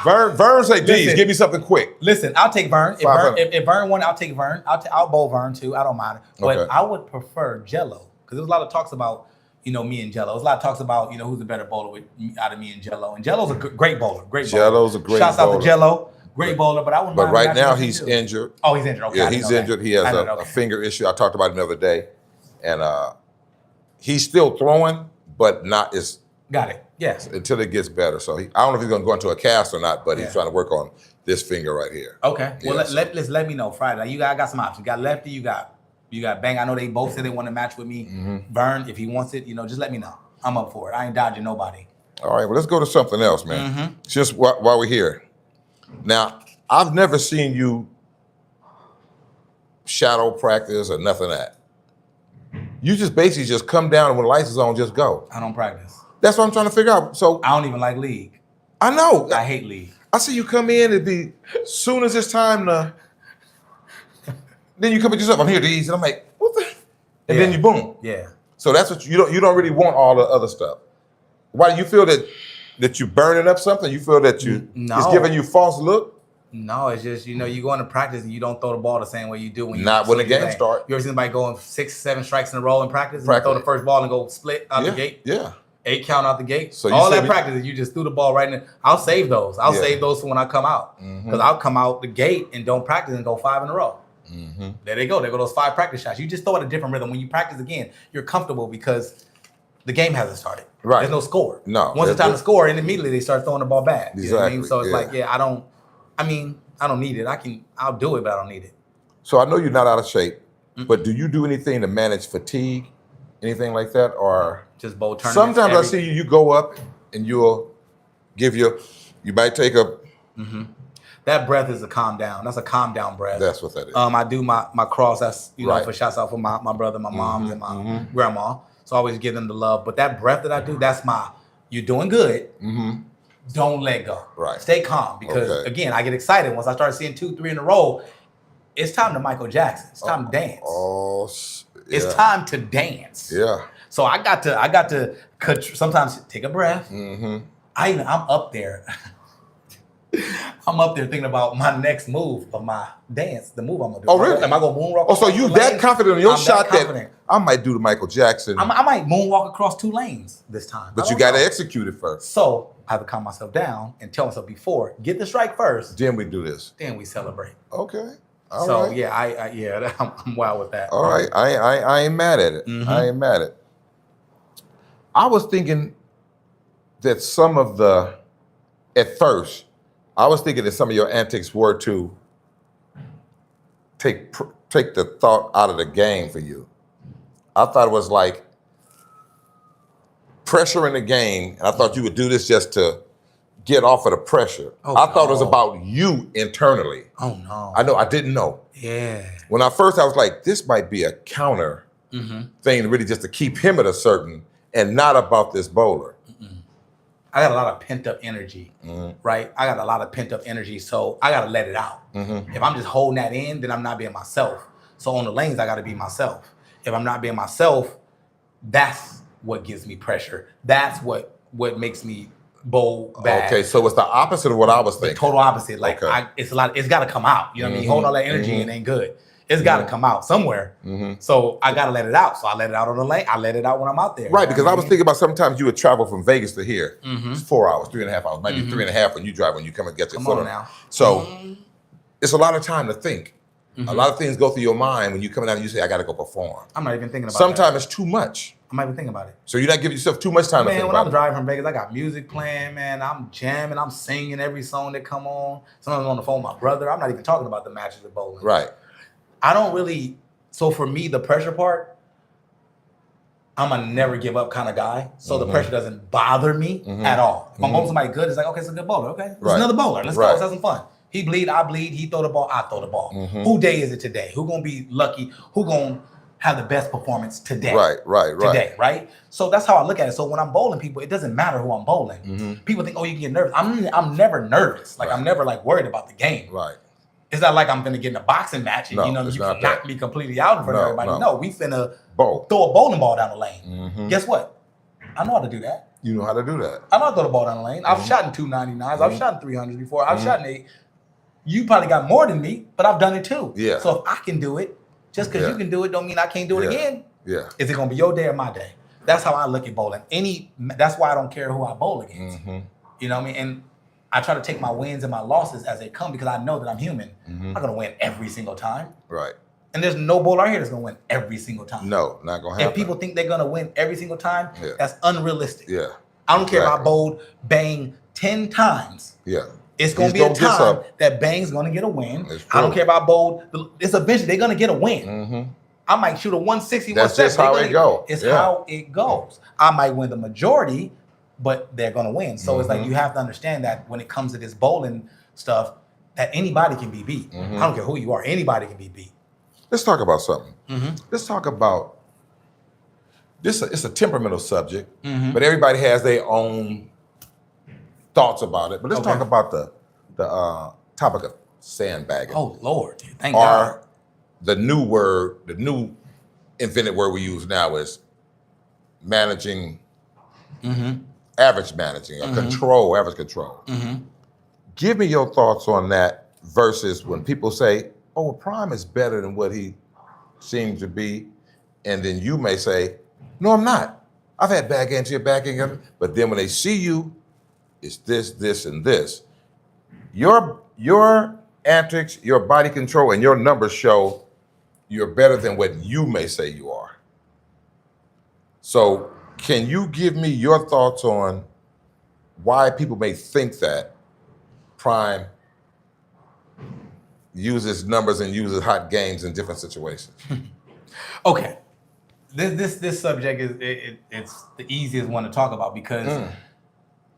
right. Vern say, D's, give me something quick. Listen, I'll take Vern. If Vern won, I'll take Vern. I'll bowl Vern too. I don't mind. But I would prefer Jello because there's a lot of talks about, me and Jello. There's a lot of talks about, who's the better bowler out of me and Jello. And Jello's a great bowler. Jello's a great bowler. Shouts out to Jello. Great bowler, but I wouldn't mind. But right now he's injured. Oh, he's injured. Okay. Yeah, he's injured. He has a finger issue. I talked about him the other day. And he's still throwing, but not as... Got it. Yes. Until it gets better. So I don't know if he's going to go into a cast or not, but he's trying to work on this finger right here. Okay. Well, let me know Friday. I got some options. You got Lefty. You got Bang. I know they both said they want to match with me. Vern, if he wants it, just let me know. I'm up for it. I ain't dodging nobody. All right. Well, let's go to something else, man. Just while we're here. Now, I've never seen you shadow practice or nothing of that. You just basically just come down and when the lights is on, just go. I don't practice. That's what I'm trying to figure out. So I don't even like league. I know. I hate league. I see you come in and be soon as it's time to. Then you come at yourself. I'm here to ease, and I'm like, what the? And then you boom. Yeah. So that's what you don't really want all the other stuff. Why do you feel that you burning up something? You feel that it's giving you false look? No, it's just, you go into practice and you don't throw the ball the same way you do when Not when the game playing. starts. You ever seen somebody going 6, 7 strikes in a row in practice? And you throw the first ball and go split out the gate? Yeah. 8 count out the gate. So all that practice, you just threw the ball right in. I'll save those. I'll save those for when I come out. Because I'll come out the gate and don't practice and go 5 in a row. There they go. There go those 5 practice shots. You just throw it a different rhythm. When you practice again, you're comfortable because the game hasn't started. Right. There's no score. No. Once it's time to score, and immediately they start throwing the ball back. Exactly. You know what I mean? So it's like, I don't need it. I'll do it, but I don't need it. So I know you're not out of shape, but do you do anything to manage fatigue? Anything like that? Or just bowl tournaments? Sometimes I see you go up and you might take a... That breath is a calm down. That's a calm down breath. That's what that is. I do my cross. That's, for shouts out for my brother, my moms, and my grandma. So I always give them the love. But that breath that I do, that's you're doing good. Don't let go. Right. Stay calm because, again, I get excited. Once I start seeing 2, 3 in a row, it's time to Michael Jackson. It's time to dance. It's time to dance. Yeah. So I got to sometimes take a breath. I'm up there. I'm up there thinking about my next move of my dance, the move I'm gonna do. Oh, really? Am I gonna moonwalk? Oh, so you that confident in your shot that I might do the Michael Jackson. I might moonwalk across 2 lanes this time. But you got to execute it first. So I have to calm myself down and tell myself before, get the strike first. Then we do this. Then we celebrate. Okay. All right. Yeah, I'm wild with that. All right. I ain't mad at it. I ain't mad at it. I was thinking that at first, I was thinking that some of your antics were to take the thought out of the game for you. I thought it was like pressure in the game, and I thought you would do this just to get off of the pressure. I thought it was about you internally. Oh, no. I didn't know. Yeah. When I was like, this might be a counter thing, really just to keep him at a certain, and not about this bowler. I got a lot of pent up energy, right? I got a lot of pent up energy, so I got to let it out. If I'm just holding that in, then I'm not being myself. So on the lanes, I got to be myself. If I'm not being myself, that's what gives me pressure. That's what makes me bowl bad. Okay, so it's the opposite of what I was thinking. The total opposite. Like it's got to come out. You know what I mean? Hold all that energy and it ain't good. It's got to come out somewhere. So I got to let it out. So I let it out on the lane. I let it out when I'm out there. Right, because I was thinking about sometimes you would travel from Vegas to here. It's 4 hours, 3.5 hours, maybe 3.5 when you drive, when you come and get your foot on. Now. So it's a lot of time to think. A lot of things go through your mind when you come out and you say, I got to go perform. I'm not even thinking about Sometimes it's too much. I'm not even thinking about it. So you're not giving yourself too much time to think when about I'm driving from Vegas, I got music playing, man. I'm jamming. I'm singing every song that come on. Sometimes I'm on the phone with my brother. I'm not even talking about the matches of bowling. Right. I don't really. So for me, the pressure part, I'm a never give up kind of guy. So the pressure doesn't bother me at all. If I'm bowling somebody good, it's like, okay, it's a good bowler. Okay, it's another bowler. Let's go. Let's have some fun. He bleed, I bleed. He throw the ball, I throw the ball. Who day is it today? Who gonna be lucky? Who gonna have the best performance today? Right. Today, right? So that's how I look at it. So when I'm bowling people, it doesn't matter who I'm bowling. People think, oh, you can get nervous. I'm never nervous. Like I'm never like worried about the game. Right. It's not like I'm finna get in a boxing match and No, you it's can not knock that. me completely out in front of everybody. No, we finna Bowl. throw a bowling ball down the lane. Guess what? I know how to do that. You know how to do that. I know how to throw the ball down the lane. I've shot in 299s. I've shot in 300s before. I've shot in 8. You probably got more than me, but I've done it too. Yeah. So if I can do it, just because you can do it don't mean I can't do it again. Yeah. Is it gonna be your day or my day? That's how I look at bowling. That's why I don't care who I bowl against. You know what I mean? And I try to take my wins and my losses as they come because I know that I'm human. I'm not gonna win every single time. Right. And there's no bowler out here that's gonna win every single time. No, not gonna happen. If people think they're gonna win every single time, that's unrealistic. Yeah. I don't care if I bowled bang 10 times. Yeah. It's gonna be a time that Bang's gonna get a win. I don't care if I bowled. It's eventually they're gonna get a win. I might shoot a 160. That's just how it goes. It's how it goes. I might win the majority, but they're gonna win. So it's like you have to understand that when it comes to this bowling stuff, that anybody can be beat. I don't care who you are. Anybody can be beat. Let's talk about something. Let's talk about this. It's a temperamental subject, but everybody has their own thoughts about it. But let's talk about the topic of sandbagging. Oh Lord, thank God. The new word, the new invented word we use now is managing, average managing, average control. Give me your thoughts on that versus when people say, oh, well, Prime is better than what he seems to be. And then you may say, no, I'm not. I've had bad games here, bad games. But then when they see you, it's this, this, and this. Your antics, your body control, and your numbers show you're better than what you may say you are. So can you give me your thoughts on why people may think that Prime uses numbers and uses hot games in different situations? Okay. This subject it's the easiest one to talk about because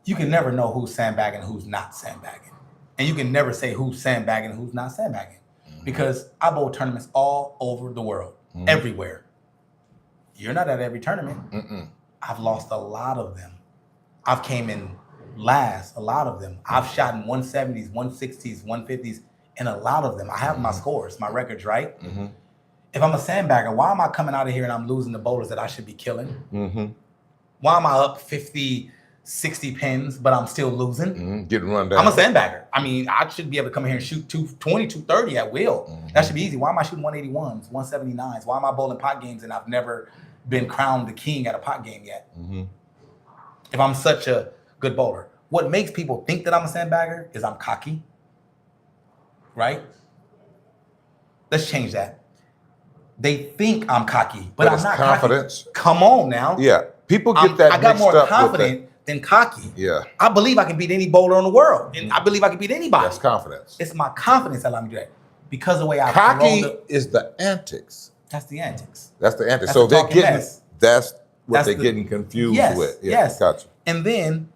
you can never know who's sandbagging and who's not sandbagging. And you can never say who's sandbagging and who's not sandbagging. Because I bowl tournaments all over the world, everywhere. You're not at every tournament. I've lost a lot of them. I've came in last, a lot of them. I've shot in 170s, 160s, 150s, and a lot of them. I have my scores, my records, right? If I'm a sandbagger, why am I coming out of here and I'm losing the bowlers that I should be killing? Why am I up 50, 60 pins, but I'm still losing? Getting run down. I'm a sandbagger. I mean, I should be able to come here and shoot 220, 230 at will. That should be easy. Why am I shooting 181s, 179s? Why am I bowling pot games and I've never been crowned the king at a pot game yet? If I'm such a good bowler. What makes people think that I'm a sandbagger is I'm cocky, right? Let's change that. They think I'm cocky, but I'm it's not confidence. cocky. Come on now. Yeah, people get that I got mixed more up confident than cocky. Yeah. I believe I can beat any bowler in the world, and I believe I can beat anybody. That's confidence. It's my confidence that allowed me to do that because of the way I Cocky throw is the antics. That's the antics. That's the antics. That's So the they're talking getting mess. that's what That's they're the- getting confused Yes, with. Yeah, yes. Gotcha. And then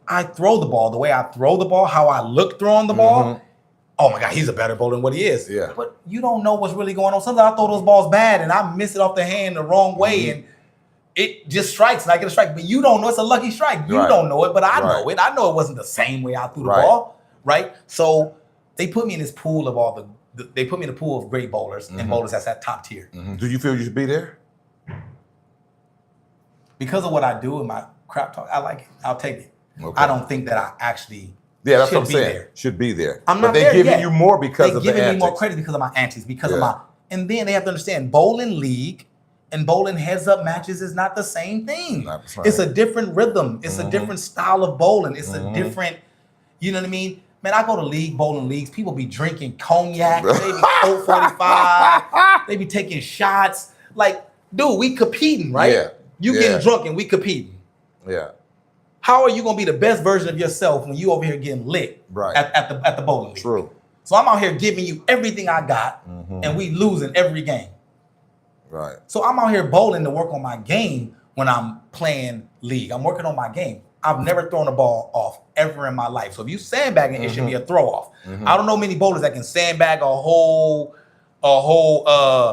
I throw the ball the way I throw the ball, how I look throwing the ball. Oh my God, he's a better bowler than what he is. Yeah. But you don't know what's really going on. Sometimes I throw those balls bad and I miss it off the hand the wrong way and it just strikes and I get a strike. But you don't know it's a lucky strike. You don't know it, but I know it. I know it wasn't the same way I threw the ball, right? So they put me in this pool of they put me in a pool of great bowlers and bowlers that's at top tier. Do you feel you should be there? Because of what I do in my crap talk, I like it. I'll take it. Okay. I don't think that I actually That's should what I'm be saying. there. Should be there. I'm but not they're there giving yet. you more because They're of the giving me more antics. credit because of my antics, because of my, and then they have to understand bowling league and bowling heads up matches is not the same thing. Not the same. It's a different rhythm. It's a different style of bowling. It's a different, you know what I mean? Man, I go to bowling leagues. People be drinking cognac. They be Colt 45. They be taking shots. Like, dude, we competing, right? Yeah. You getting drunk and we competing. Yeah. How are you gonna be the best version of yourself when you over here getting lit at the bowling league? True. So I'm out here giving you everything I got, and we losing every game. Right. So I'm out here bowling to work on my game when I'm playing league. I'm working on my game. I've never thrown a ball off ever in my life. So if you sandbagging, it should be a throw off. I don't know many bowlers that can sandbag a whole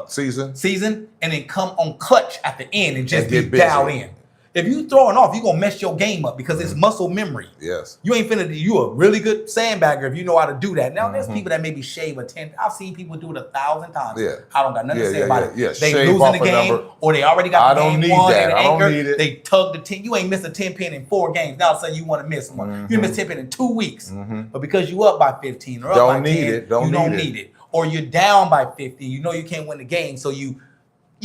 season and then come on clutch at the end and just And be get busy. dialed in. If you throwing off, you're gonna mess your game up because it's muscle memory. Yes. You ain't finna. You a really good sandbagger if you know how to do that. Now there's people that maybe shave a 10. I've seen people do it 1,000 times. Yeah. I don't got nothing to say about it. Yeah. They Shave losing off the a game number. or they already got I the don't game need won that. and I don't anchor. need it. They tug the 10. You ain't missed a 10 pin in 4 games. Now all of a sudden you want to miss one. You missed 10 pin in 2 weeks. But because you up by 15 or up Don't by need 10, it. Don't you don't need it. need it. Or you're down by 50. You know you can't win the game. So you know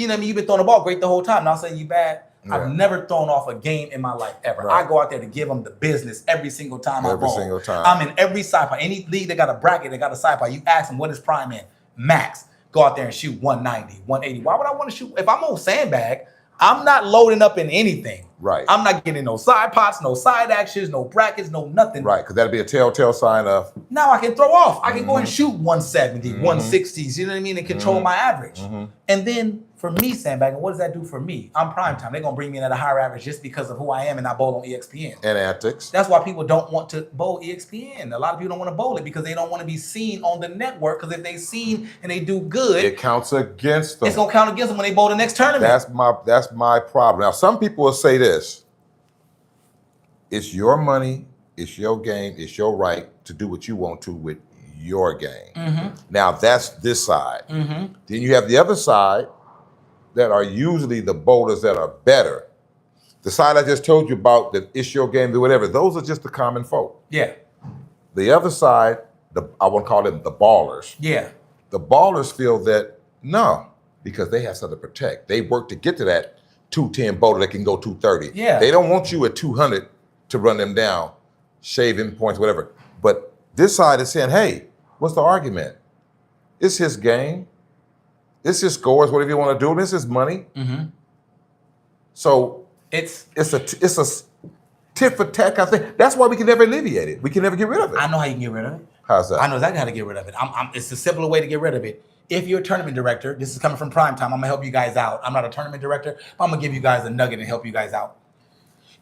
what I mean? You've been throwing the ball great the whole time. Now saying you bad. Yeah. I've never thrown off a game in my life ever. Right. I go out there to give them the business every single time I Every bowl. single time. I'm in every side pot. Any league that got a bracket, that got a side pot, you ask them, what is prime in? Max. Go out there and shoot 190, 180. Why would I want to shoot? If I'm on sandbag, I'm not loading up in anything. Right. I'm not getting no side pots, no side actions, no brackets, no nothing. Right. Because that'd be a telltale sign of. Now I can throw off. I can go and shoot 170, 160s, you know what I mean, and control my average. And then for me, sandbagging, what does that do for me? I'm Primetime. They're going to bring me in at a higher average just because of who I am and I bowl on EXPN. And antics. That's why people don't want to bowl EXPN. A lot of people don't want to bowl it because they don't want to be seen on the network, because if they seen and they do good, It counts against them. it's going to count against them when they bowl the next tournament. That's my problem. Now, some people will say this. It's your money, it's your game, it's your right to do what you want to with your game. Now, that's this side. Then you have the other side that are usually the bowlers that are better. The side I just told you about, that it's your game, do whatever, those are just the common folk. Yeah. The other side I want to call them the ballers. Yeah. The ballers feel that no, because they have something to protect. They work to get to that 210 bowler that can go 230. Yeah. They don't want you at 200 to run them down, shaving points, whatever. But this side is saying, hey, what's the argument? It's his game. It's his scores, whatever you want to do. This is money. Mm-hmm. So It's a tit for tat kind of thing. That's why we can never alleviate it. We can never get rid of it. I know how you can get rid of it. How's that? I know exactly how to get rid of it. It's a simpler way to get rid of it. If you're a tournament director, this is coming from Primetime. I'm gonna help you guys out. I'm not a tournament director, but I'm gonna give you guys a nugget and help you guys out.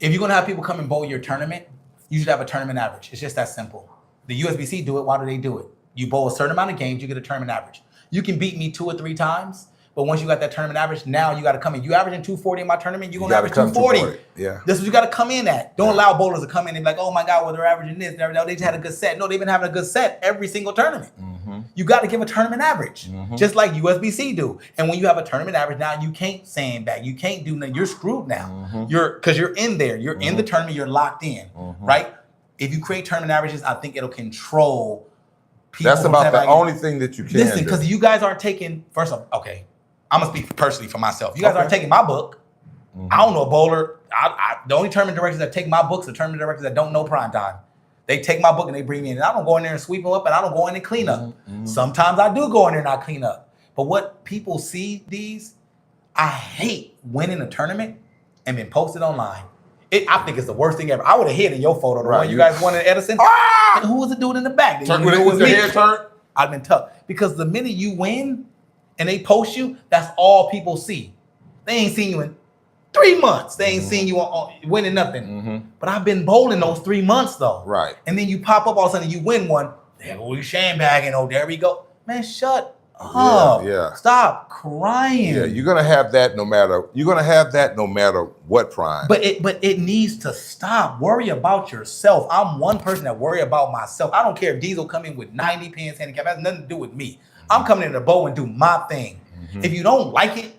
If you're gonna have people come and bowl your tournament, you should have a tournament average. It's just that simple. The USBC do it. Why do they do it? You bowl a certain amount of games, you get a tournament average. You can beat me 2 or 3 times, but once you got that tournament average, now you got to come in. You averaging 240 in my tournament, you're gonna average 240. Yeah. This is what you got to come in at. Don't allow bowlers to come in and be like, oh my God, well, they're averaging this. No, they just had a good set. No, they've been having a good set every single tournament. Mm-hmm. You got to give a tournament average, Mm-hmm. just like USBC do. And when you have a tournament average, now you can't sandbag. You can't do nothing. You're screwed now. Mm-hmm. Because you're in there. You're in the tournament. You're locked in, Mm-hmm. right? If you create tournament averages, I think it'll control people. That's about the only thing that you can Listen, do. because you guys aren't taking, first off, okay, I'm going to speak personally for myself. You guys Okay. aren't taking my book. Mhm. I don't know a bowler. The only tournament directors that take my books are tournament directors that don't know Primetime. They take my book and they bring me in. And I don't go in there and sweep them up, and I don't go in and clean up. Mhm. Sometimes I do go in there and I clean up. But what people see I hate winning a tournament and then post it online. I think it's the worst thing ever. I would have hit in your photo, the Right, one you you- guys won in Edison. Ah! And who was the dude in the back? Turn You with knew it, with me. your head turned. I've been tough. Because the minute you win and they post you, that's all people see. They ain't seen you in 3 months. They ain't seen you on winning nothing. Mm-hmm. But I've been bowling those 3 months though. Right. And then you pop up all of a sudden, you win one. There we sandbagging. Oh, there we go. Man, shut up. yeah. Stop crying. Yeah, you're gonna have that no matter. You're gonna have that no matter what prime. But it needs to stop. Worry about yourself. I'm one person that worry about myself. I don't care if Diesel come in with 90 pins handicap. It has nothing to do with me. I'm coming in to bowl and do my thing. Mhm. If you don't like it,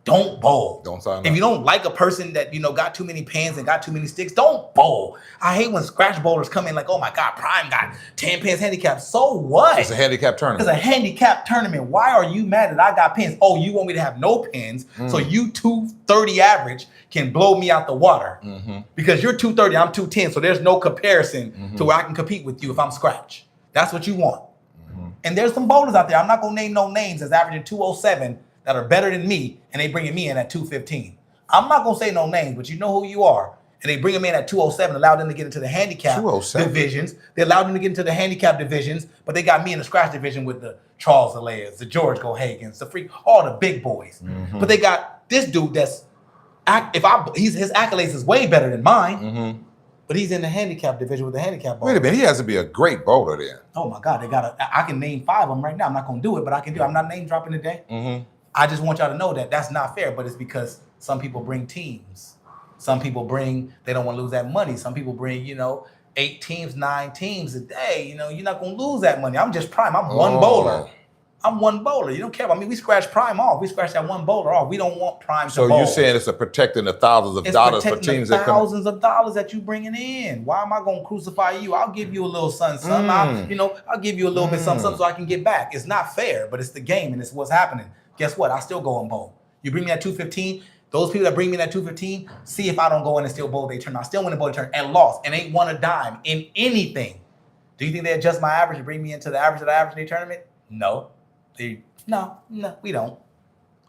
don't bowl. Don't sign If up. you don't like a person that got too many pins and got too many sticks, don't bowl. I hate when scratch bowlers come in like, oh my God, Prime got 10 pins handicap. So what? It's a handicap It's tournament. a handicap tournament. Why are you mad that I got pins? Oh, you want me to have no pins so you 230 average can blow me out the water. Mm-hmm. Because you're 230, I'm 210, so there's no comparison to where I can compete with you if I'm scratch. That's what you want. Mm-hmm. And there's some bowlers out there, I'm not going to name no names, that's averaging 207 that are better than me, and they bringing me in at 215. I'm not going to say no names, but you know who you are. And they bring them in at 207, allow them to get into the handicap 207? divisions. They allowed them to get into the handicap divisions, but they got me in the scratch division with the Charles Alayas, the George Gohagens, all the big boys. Mm-hmm. But they got this dude that's, his accolades is way better than mine, Mm-hmm. but he's in the handicap division with the handicap ball. Wait a minute, he has to be a great bowler then. Oh my God, I can name 5 of them right now. I'm not going to do it, but I can do it. I'm not name dropping today. Mm-hmm. I just want y'all to know that that's not fair, but it's because some people bring teams. Some people they don't want to lose that money. Some people bring, 8 teams, 9 teams a day. You're not going to lose that money. I'm just Prime. I'm one bowler. I'm one bowler. You don't care about me. We scratch Prime off. We scratch that one bowler off. We don't want Prime to bowl. So you're saying it's a protecting the thousands of It's dollars for protecting teams the that come. thousands of dollars that you bringing in. Why am I going to crucify you? I'll give you a little something. I'll give you a little bit something so I can get back. It's not fair, but it's the game and it's what's happening. Guess what? I still go and bowl. You bring me at 215. Those people that bring me at 215, see if I don't go in and still bowl they turn. I still win a bowl turn and lost and ain't won a dime in anything. Do you think they adjust my average to bring me into the average of the average in the tournament? No. No, we don't.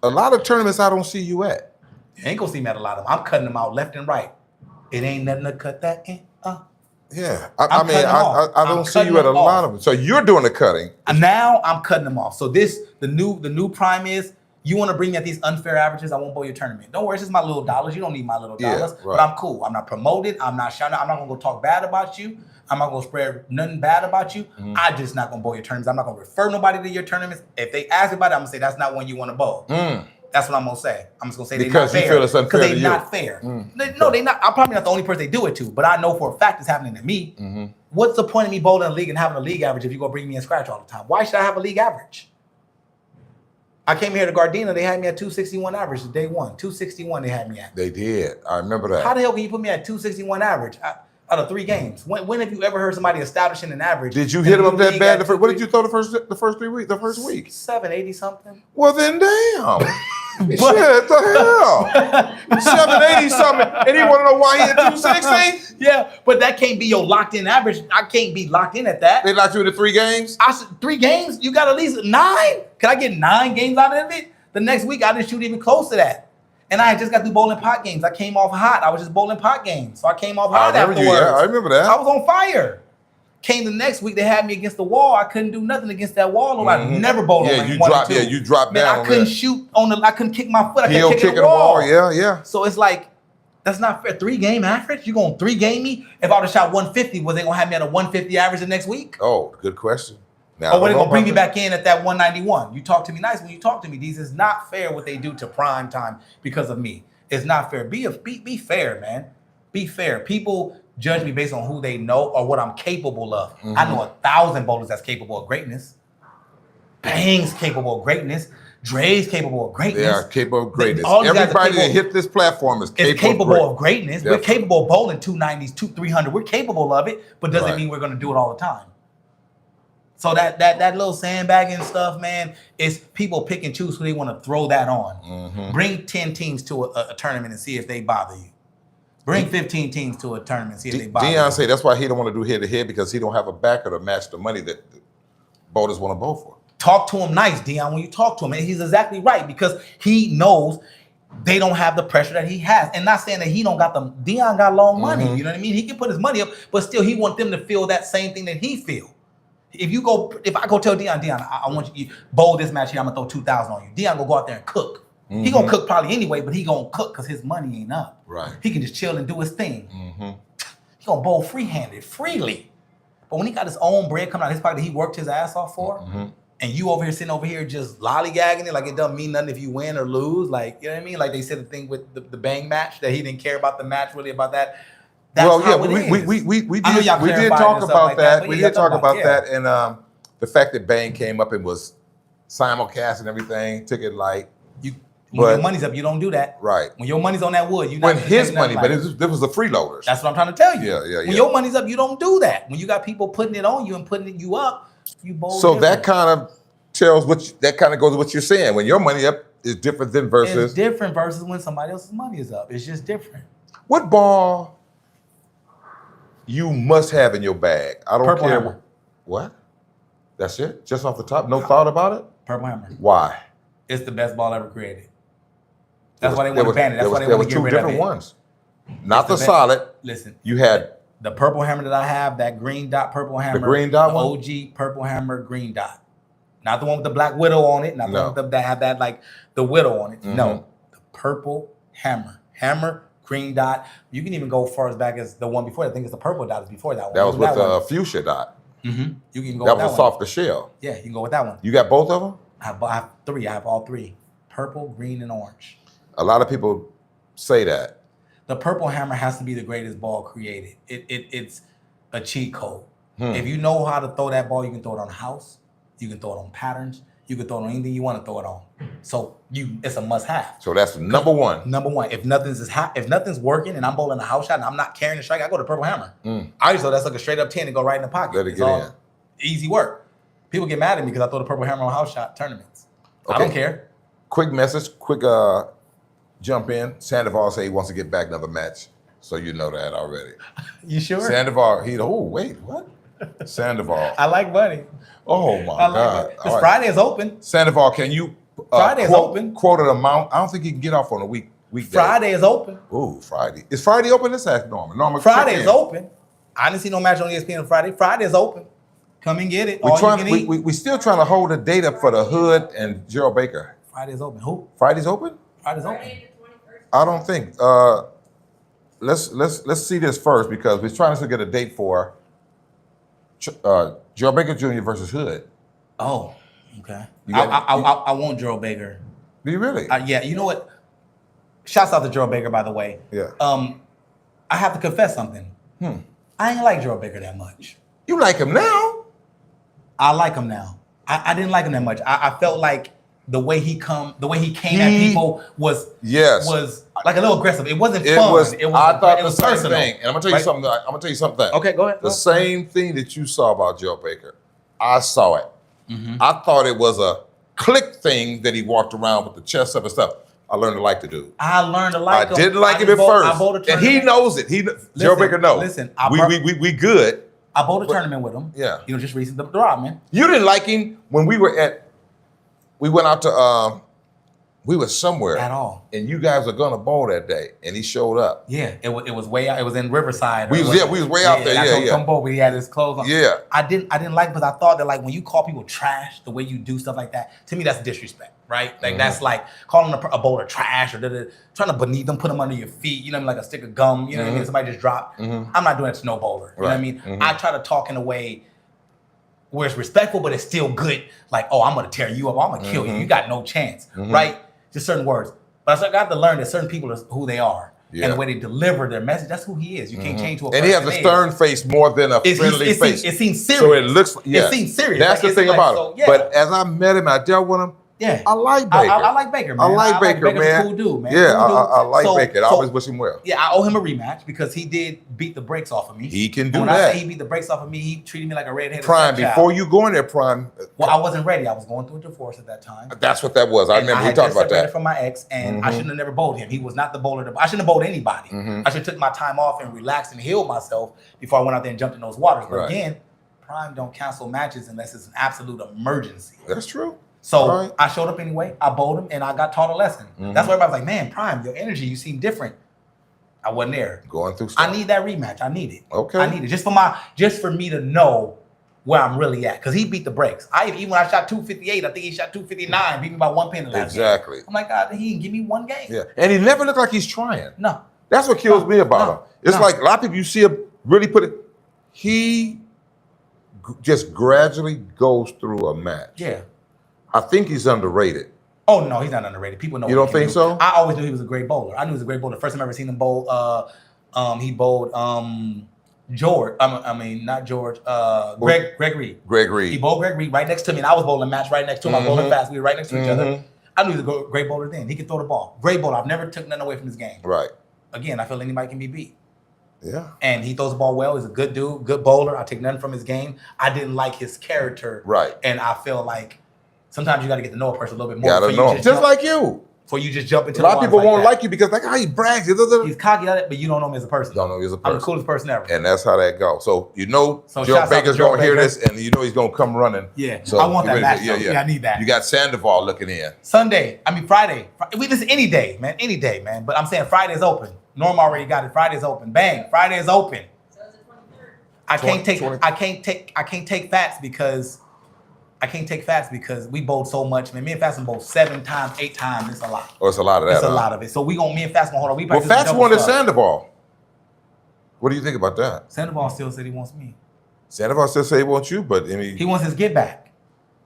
A lot of tournaments I don't see you at. You ain't gonna see me at a lot of them. I'm cutting them out left and right. It ain't nothing to cut that in. Yeah, I'm I mean, cutting them off. I I'm don't see cutting you at a them lot off. of them. So you're doing the cutting. And now I'm cutting them off. So the new Prime is, you want to bring me at these unfair averages, I won't bowl your tournament. Don't worry, it's just my little dollars. You don't need my little Yeah, dollars. right. But I'm cool. I'm not promoted. I'm not shouting. I'm not going to go talk bad about you. I'm not going to spread nothing bad about you. Mm-hmm. I'm just not going to bowl your tournaments. I'm not going to refer nobody to your tournaments. If they ask about it, I'm going to say, that's not one you want to bowl. That's what I'm going to say. I'm just going to say they're not Because you fair. feel it's unfair Because to they're you. not fair. No, they're not. I'm probably not the only person they do it to, but I know for a fact it's happening to me. Mm-hmm. What's the point of me bowling a league and having a league average if you're going to bring me in scratch all the time? Why should I have a league average? I came here to Gardena, they had me at 261 average day one. 261 they had me at. They did. I remember that. How the hell can you put me at 261 average? out of 3 games. When have you ever heard somebody establishing an average? Did you in hit the him up that league bad? at What did 2-3? you throw the first 3 weeks? The first week? 780 something. Well then, damn. Shit, the hell. 780 something, and he want to know why he at 260? Yeah, but that can't be your locked in average. I can't be locked in at that. They locked you into 3 games. I said 3 games. You got at least 9. Can I get 9 games out of it? The next week I didn't shoot even close to that. And I had just got through bowling pot games. I came off hot. I was just bowling pot games. So I came off hot afterwards. I remember that. I was on fire. Came the next week, they had me against the wall. I couldn't do nothing against that wall. I never bowled on like 1 and 2. You dropped Man, down. I couldn't shoot on the. I couldn't kick my foot. I Heel couldn't kick kicking the wall. Yeah. So it's like, that's not fair. 3 game average? You gonna 3 game me? If I would have shot 150, was they gonna have me at a 150 average the next week? Oh, good question. Now, Or were they gonna bring me back in at that 191? You talk to me nice when you talk to me. These is not fair what they do to prime time because of me. It's not fair. Be fair, man. Be fair. People judge me based on who they know or what I'm capable of. I know 1,000 bowlers that's capable of greatness. Bang's capable of greatness. Dre's capable of greatness. They are capable of greatness. All these guys are Everybody that capable- hit this platform is It's capable of greatness. Definitely. We're capable of bowling 290s, 300. We're capable of it, but doesn't Right. mean we're going to do it all the time. So that little sandbagging stuff, man, is people pick and choose who they want to throw that on. Bring 10 teams to a tournament and see if they bother you. Bring 15 teams to a tournament and see if they bother Deion you. say that's why he don't want to do head to head because he don't have a backer to match the money that the bowlers want to bowl for. Talk to him nice, Deion, when you talk to him. And he's exactly right because he knows they don't have the pressure that he has. And not saying that he don't got them. Deion got long money. You know what I mean? He can put his money up, but still he want them to feel that same thing that he feel. If I go tell Deion, I want you to bowl this match here, I'm gonna throw 2,000 on you. Deion gonna go out there and cook. He gonna cook probably anyway, but he gonna cook because his money ain't up. Right. He can just chill and do his thing. He gonna bowl freehanded, freely. But when he got his own bread coming out of his pocket that he worked his ass off for, and you over here sitting over here just lollygagging it like it doesn't mean nothing if you win or lose, like, you know what I mean? Like they said the thing with the bang match that he didn't care about the match really about that. That's Well, how yeah, it we is. did I know y'all we did clarified talk and stuff about like that. but We yeah, did talk about yeah. that, and the fact that Bang came up and was simulcast and everything took it light. When But- your money's up, you don't do that. Right. When your money's on that wood, you not When gonna his take money, nothing but like this was the freeloaders. That's what I'm trying to tell you. Yeah. When your money's up, you don't do that. When you got people putting it on you and putting you up, you bowl. So that different. kind of tells that kind of goes with what you're saying. When your money up is different than It's versus different versus when somebody else's money is up. It's just different. what ball you must have in your bag. I don't Purple care. Hammer. What? That's it? Just off the top? No thought about it? Purple Hammer. Why? It's the best ball ever created. That's why they There want to ban it. That's why they there want were to get two rid of different it. ones. Not the the best. solid. Listen, You had the purple hammer that I have, that green dot purple hammer. green dot the one? OG purple hammer green dot. Not the one with the black widow on it. Not the No. one with that have that like the widow on it. Mhm. No, the purple hammer. Hammer, green dot. You can even go far as back as the one before. I think it's the purple dot is before that one. that was with one. the fuchsia dot. You can go That with was a that one. softer shell. Yeah, you can go with that one. You got both of them? I have 3. I have all 3. Purple, green, and orange. A lot of people say that. The purple hammer has to be the greatest ball created. It's a cheat code. If you know how to throw that ball, you can throw it on a house. You can throw it on patterns. You can throw it on anything you want to throw it on. So it's a must-have. So that's number one. Number one, if nothing's working and I'm bowling a house shot and I'm not carrying the strike, I go to purple hammer. I just throw that's like a straight up 10 and go right in the pocket. Let it It's get all in. Easy work. People get mad at me because I throw the purple hammer on house shot tournaments. I Okay. don't care. Quick message, quick jump in. Sandoval say he wants to get back another match. So you know that already. You sure? Sandoval, wait, what? Sandoval. I like money. Oh my I like God. it. All Because right. Friday is open. Sandoval, can you Friday's open. quote an amount? I don't think he can get off on a weekday. Friday is open. Ooh, Friday. Is Friday open? Let's ask Norman. Norman, Friday check is in. open. I didn't see no match on ESPN on Friday. Friday is open. Come and get it. All you can eat. We still trying to hold the date up for the Hood and Gerald Baker. Friday is open. Who? Friday's open? Friday's open. I don't think. Let's see this first because we're trying to get a date for Gerald Baker Jr. versus Hood. Oh, okay. You got- I want Gerald Baker. Do you really? Yeah, you know what? Shouts out to Gerald Baker, by the way. Yeah. I have to confess something. I ain't like Gerald Baker that much. You like him now? I like him now. I didn't like him that much. I felt like the way he came at people was like a little aggressive. It wasn't fun. I thought it was the same personal. thing. And I'm gonna tell you something. I'm gonna tell you something. Okay, go ahead. The same thing that you saw about Joe Baker, I saw it. I thought it was a click thing that he walked around with the chest up and stuff. I learned to like the dude. I learned to like him. I didn't like him at first, and he knows it. Joe Baker knows. Listen, we good. I bowled a tournament with him. Yeah, just recently, the Rodman. You didn't like him when we went out to we were somewhere at all, and you guys were gonna bowl that day, and he showed up. Yeah, it was way out. It was in Riverside. We was way out there. Yeah. Come bowl, but he had his clothes on. Yeah, I didn't like because I thought that like when you call people trash, the way you do stuff like that, to me that's disrespect, right? Like that's like calling a bowler trash or trying to beneath them, put them under your feet. You know what I mean? Like a stick of gum. You know what I mean? Somebody just dropped. I'm not doing it to no bowler. You know what I mean? I try to talk in a way where it's respectful, but it's still good. Like, oh, I'm gonna tear you up. I'm gonna kill you. You got no chance, right? Just certain words. But I got to learn that certain people are who they are. Yeah. And the way they deliver their message, that's who he is. You can't change who a person is. And he has a stern face more than a friendly face. It seems serious. So it looks, it seems serious. That's the thing about him. But as I met him, I dealt with him. Yeah, I like Baker. I like Baker, man. I like Baker, man. A cool dude, man. Yeah, cool dude. I like Baker. I always wish him well. Yeah, I owe him a rematch because he did beat the brakes off of me. He can do when that. When I say he beat the brakes off of me, he treated me like a redheaded Prime, before you go in there, Prime. Well, I wasn't ready. I was going through a divorce at that time. That's what that was. I remember we talked about that. From my ex, and I shouldn't have never bowled him. He was not the bowler. I shouldn't have bowled anybody. I should have took my time off and relaxed and healed myself before I went out there and jumped in those waters. But again, Prime don't cancel matches unless it's an absolute emergency. That's true. So I showed up anyway. I bowled him, and I got taught a lesson. That's why everybody's like, "Man, Prime, your energy, you seem different." I wasn't there. Going through stuff. I need that rematch. I need it. Okay. I need it just for me to know where I'm really at. Because he beat the brakes. Even when I shot 258, I think he shot 259, beat me by 1 pin the last game. I'm like, God, he didn't give me one game. Yeah, and he never looked like he's trying. No. That's what kills me about him. It's like a lot of people you see him really put it. He just gradually goes through a match. Yeah. I think he's underrated. Oh no, he's not underrated. People know. You don't think so? I always knew he was a great bowler. I knew he was a great bowler. The first time I ever seen him bowl, he bowled George. I mean, not George. Greg Reed. Greg Reed. He bowled Greg Reed right next to me, and I was bowling a match right next to him. I was bowling fast. We were right next to each other. I knew he was a great bowler then. He could throw the ball. Great bowler. I've never took nothing away from his game. Right. Again, I feel anybody can be beat. Yeah. And he throws the ball well. He's a good dude, good bowler. I take nothing from his game. I didn't like his character. Right. And I feel like sometimes you got to get to know a person a little bit more. Gotta know him. Just like you. Before you just jump into a lot of people won't like you because like how he brags. He's cocky at it, but you don't know him as a person. Don't know him as a person. I'm the coolest person ever. And that's how that goes. So you know Joe Baker's going to hear this and you know he's going to come running. Yeah. So I want that match. Yeah, I need that. You got Sandoval looking in. Friday. This is any day, man. But I'm saying Friday's open. Norm already got it. Friday's open. Bang. Friday is open. So it's the 23rd. I can't take fats because we bowled so much. Man, me and Fats bowled 7 times, 8 times. It's a lot. Oh, it's a lot of that. It's a lot of it. So me and Fats gonna hold on. Well, Fats wanted Sandoval. What do you think about that? Sandoval still said he wants me. Sandoval still say he wants you, but I mean, he wants his get back.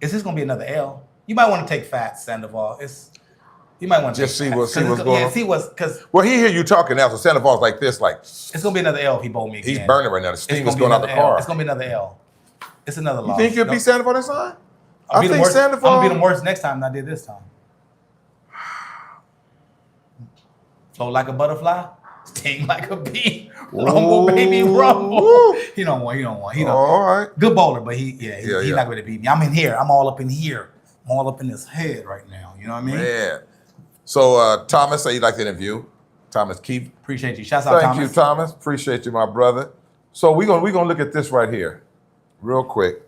Is this gonna be another L? You might want to take Fats, Sandoval. You might want to just see what's going on. Yeah, see what's because. Well, he hear you talking now, so Sandoval's like this, like it's gonna be another L if he bowled me again. He's burning right now. The steam is going out the car. It's gonna be another L. It's another loss. You think you'll beat Sandoval this time? I think Sandoval. I'm gonna beat him worse next time than I did this time. Float like a butterfly, sting like a bee. Rumble, baby, rumble. He don't want. All right. Good bowler, but he's not going to beat me. I'm in here. I'm all up in here. I'm all up in his head right now. You know what I mean? Yeah. So Thomas, say you'd like to interview Thomas Keith. Appreciate you. Shouts out Thomas. Thank you, Thomas. Appreciate you, my brother. So we're gonna look at this right here, real quick.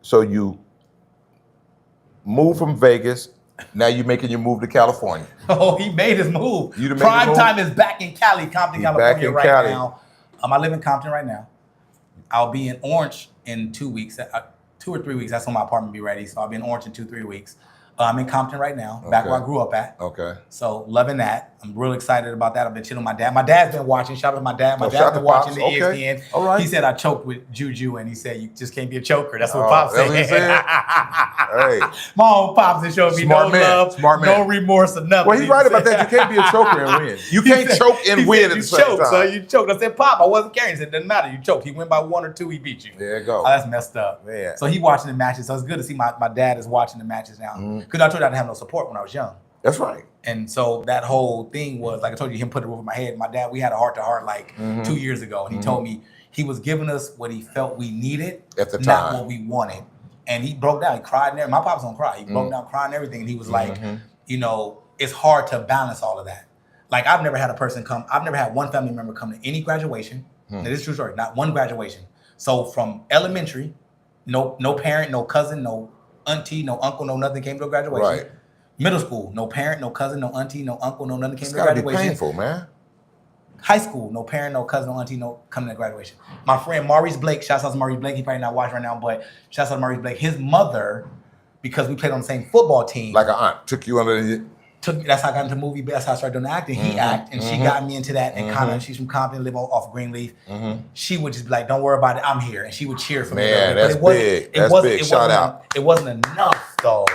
So you moved from Vegas. Now you're making your move to California. Oh, he made his move. Primetime is back in Cali, Compton, California right now. I live in Compton right now. I'll be in Orange in 2 weeks, 2 or 3 weeks. That's when my apartment will be ready. So I'll be in Orange in 2-3 weeks. I'm in Compton right now, back where I grew up at. Okay. So loving that. I'm real excited about that. I've been chilling with my dad. My dad's been watching. Shout out to my dad. My Oh, dad's shout out been to watching Pops. the Okay. EXPN. All right. He said I choked with Juju, and he said you just can't be a choker. That's what Oh, Pops that's what he said. Hey. My own Pops is showing me Smart no man. love, Smart man. no remorse, or nothing. Well, he's right about that. You can't be a choker and win. You can't choke and win at the same choke, time. son. You choked. I said, Pop, I wasn't carrying. He said, doesn't matter. You choked. He went by 1 or 2. He beat you. There you go. Oh, that's messed up. Man. So he watching the matches. So it's good to see my dad is watching the matches now. Because I told you I didn't have no support when I was young. That's right. And so that whole thing was, like I told you, him put it over my head. My dad, we had a heart-to-heart like 2 years ago. And he told me he was giving us what he felt we needed. At the not time. what we wanted. And he broke down. He cried and everything. My pops don't cry. He broke down crying and everything. And he was like, you know, it's hard to balance all of that. Like, I've never had one family member come to any graduation. Now, this is a true story. Not one graduation. So from elementary, no parent, no cousin, no auntie, no uncle, no nothing came to a graduation. Right. Middle school, no parent, no cousin, no auntie, no uncle, no nothing came It's to a gotta be graduation. painful, man. High school, no parent, no cousin, no auntie, no coming to graduation. My friend Maurice Blake, shouts out to Maurice Blake. He probably not watching right now, but shouts out to Maurice Blake. His mother, because we played on the same football team, Like an aunt took you under the. that's how I got into movie. That's how I started doing acting. He act, and she got me into that. And kind of, she's from Compton, live off Greenleaf. She would just be like, "Don't worry about it, I'm here," and she would cheer for me. Man, But that's it wasn't- big. it That's wasn't- big. it Shout wasn't- out. It wasn't enough though.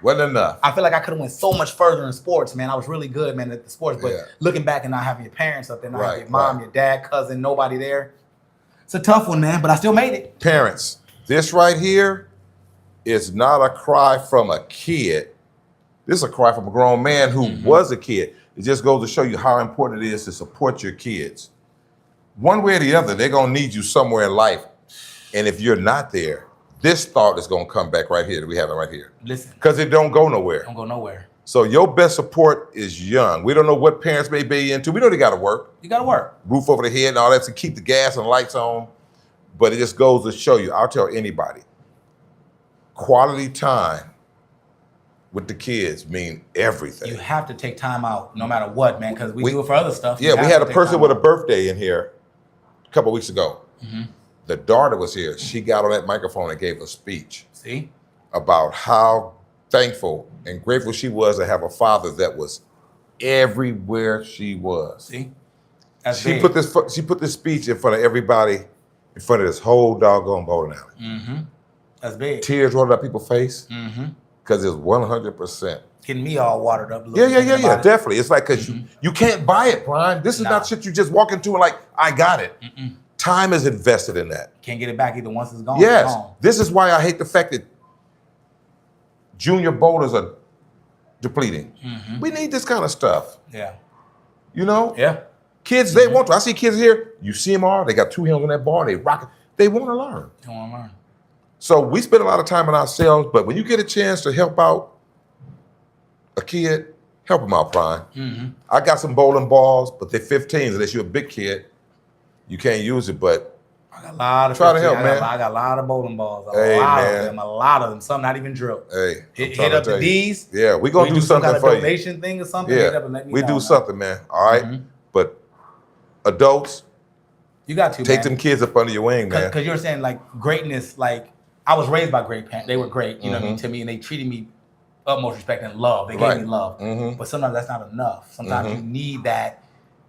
Wasn't enough. I feel like I could have went so much further in sports, man. I was really good, man, at the sports. But Yeah. looking back and not having your parents up there, not Right, having your mom, right. your dad, cousin, nobody there. It's a tough one, man. But I still made it. Parents, this right here is not a cry from a kid. This is a cry from a grown man who was a kid. It just goes to show you how important it is to support your kids. One way or the other, they're gonna need you somewhere in life. And if you're not there, this thought is gonna come back right here that we have it right here. Listen, Because it don't go nowhere. don't go nowhere. So your best support is young. We don't know what parents may be into. We know they gotta work, You got to work. roof over the head and all that to keep the gas and lights on. But it just goes to show you, I'll tell anybody, quality time with the kids mean everything. You have to take time out, no matter what, man, because we do it for other stuff. Yeah, we had a person with a birthday in here a couple weeks ago. The daughter was here. She got on that microphone and gave a speech See, about how thankful and grateful she was to have a father that was everywhere she was. see, that's She big. put this speech in front of everybody, in front of this whole doggone bowling alley. That's big. Tears rolled down people's face because it's 100%. Getting me all watered up. Yeah, definitely. It's like, because you can't buy it, Brian. This is Nah. not shit you just walk into and like, I got it. Time is invested in that. Can't get it back either. Once it's gone, Yes. it's gone. This is why I hate the fact that junior bowlers are depleting. We need this kind of stuff. Yeah. You know? Yeah. Kids, they want to. I see kids here, you see them all, they got two hands on that ball, they rock it. They want to learn. Don't want to learn. So we spend a lot of time on ourselves, but when you get a chance to help out a kid, help them out, Brian. I got some bowling balls, but they're 15s. Unless you're a big kid, you can't use it. But I got a lot of Try to 15. help, I got, man. I got a lot of bowling balls. Hey, man. A lot of them. Some not even drilled. hey, I'm Hit trying to up the tell you. D's. Yeah, we're gonna We do some something kind of for you. donation thing or something. Hit Yeah, up and let me we know, do man. something, man. All right, but adults, You got to take man. them kids up under your wing, man. Because you're saying like greatness, like I was raised by great parents. They were great, you know what I mean, Mm-hmm. to me, and they treated me utmost respect and love. They Right. gave me love. Mhm. But sometimes that's not enough. Sometimes you need that.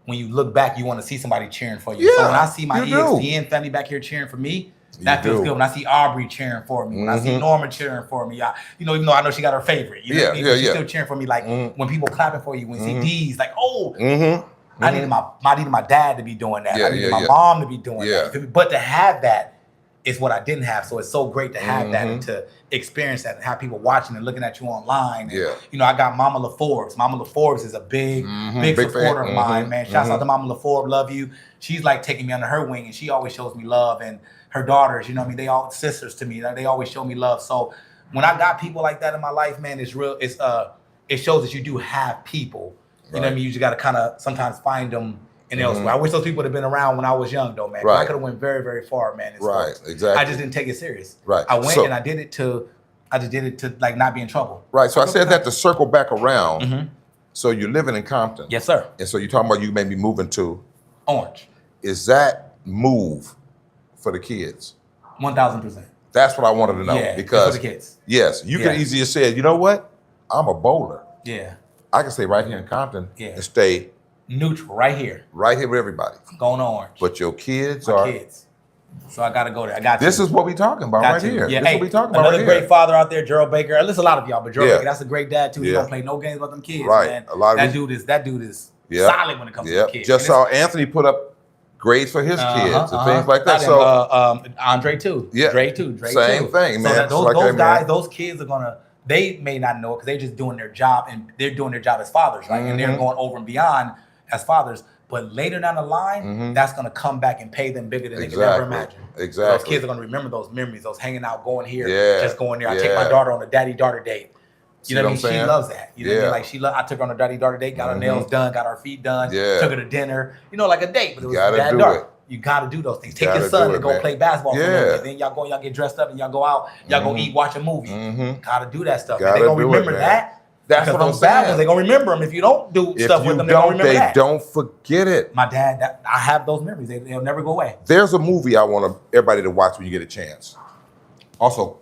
When you look back, you want to see somebody cheering for you. So Yeah, when I see my you do. EXPN family back here cheering for me, that You feels do. good. When I see Aubrey cheering for me, when I see Mhm. Norma cheering for me, you know, even though I know she got her favorite, you know Yeah, what I mean? yeah, But she's yeah. still cheering for me. Like when people clapping for you, when you Mhm. see D's, like, oh, Mm-hmm. I needed my dad to be doing that. Yeah, I needed yeah, my yeah. mom to be doing Yeah. that. But to have that is what I didn't have. So it's so great to have that and Mhm. to experience that and have people watching and looking at you online. And, Yeah. you know, I got Mama LaForbes. Mama LaForbes is a big Big fan. supporter of mine, Mhm. man. Shouts out to Mama LaForbes. Love you. She's like taking me under her wing and she always shows me love. And her daughters, you know what I mean? They all sisters to me. Like, they always show me love. So when I got people like that in my life, man, it's real. It shows that you do have people. You know what I Right. mean? You just got to kind of sometimes find them in elsewhere. I wish those people would have been around when I was young, though, man. 'Cause I Right. could have went very, very far, man. in Right, sports. exactly. I just didn't take it serious. Right. I went So- and I did it to like not be in trouble. Right. So I said that to circle back around. Mhm. So you're living in Compton. Yes, sir. And so you're talking about you may be moving to. Orange, Is that move for the kids? 1,000%. That's what I wanted to know. Yeah, because for the kids. yes, you Yeah. could easily have said, you know what? I'm a bowler. Yeah. I can stay right here in Compton Yeah. and stay Neutral, right here. right here with everybody. Going orange. But your kids My are. kids. So I gotta go there. I got This to. is what we talking about Got right to. here. Yeah, This is hey, what we talking about another right great here. father out there, Gerald Baker. Listen, a lot of y'all, but Gerald Yeah. Baker, that's a great dad too. He Yeah. don't play no games about them kids, Right. man. A lot of that these- dude is Yep. solid when it comes to Yep. the kids. Just And saw Anthony put up grades for his kids and things like that. Not So him, Andre too. Yeah. Dre too. Dre Same too. thing, So man. that those It's like, hey, guys, man. those kids are gonna. They may not know it because they're just doing their job and they're doing their job as fathers, right? And they're Mhm. going over and beyond as fathers. But later down the line, that's gonna come back and pay them bigger than they could ever Exactly. imagine. Exactly. Those kids are gonna remember those memories, those hanging out, going here, Yeah. just going there. I take my Yeah. daughter on a daddy-daughter date. See You know what I what mean? I'm She saying? loves that. You know what I mean? Yeah. Like I took her on a daddy-daughter date, got her nails done, got her feet done, Yeah. took her to dinner. You know, like a date, but it was Gotta dad do daughter. it. You gotta do those things. Take Gotta your son do and it, go man. play basketball for a Yeah. little bit. Then y'all go and y'all get dressed up and y'all go out. Y'all go eat, watch a movie. Mhm. Gotta do that stuff. Man. Gotta They gonna do it, remember man. that. That's because what I'm those bad saying. ones, they gonna remember them. If you don't do If stuff you with them, they gonna don't, remember they that. don't forget it. My dad, I have those memories. They'll never go away. There's a movie I want everybody to watch when you get a chance. Also,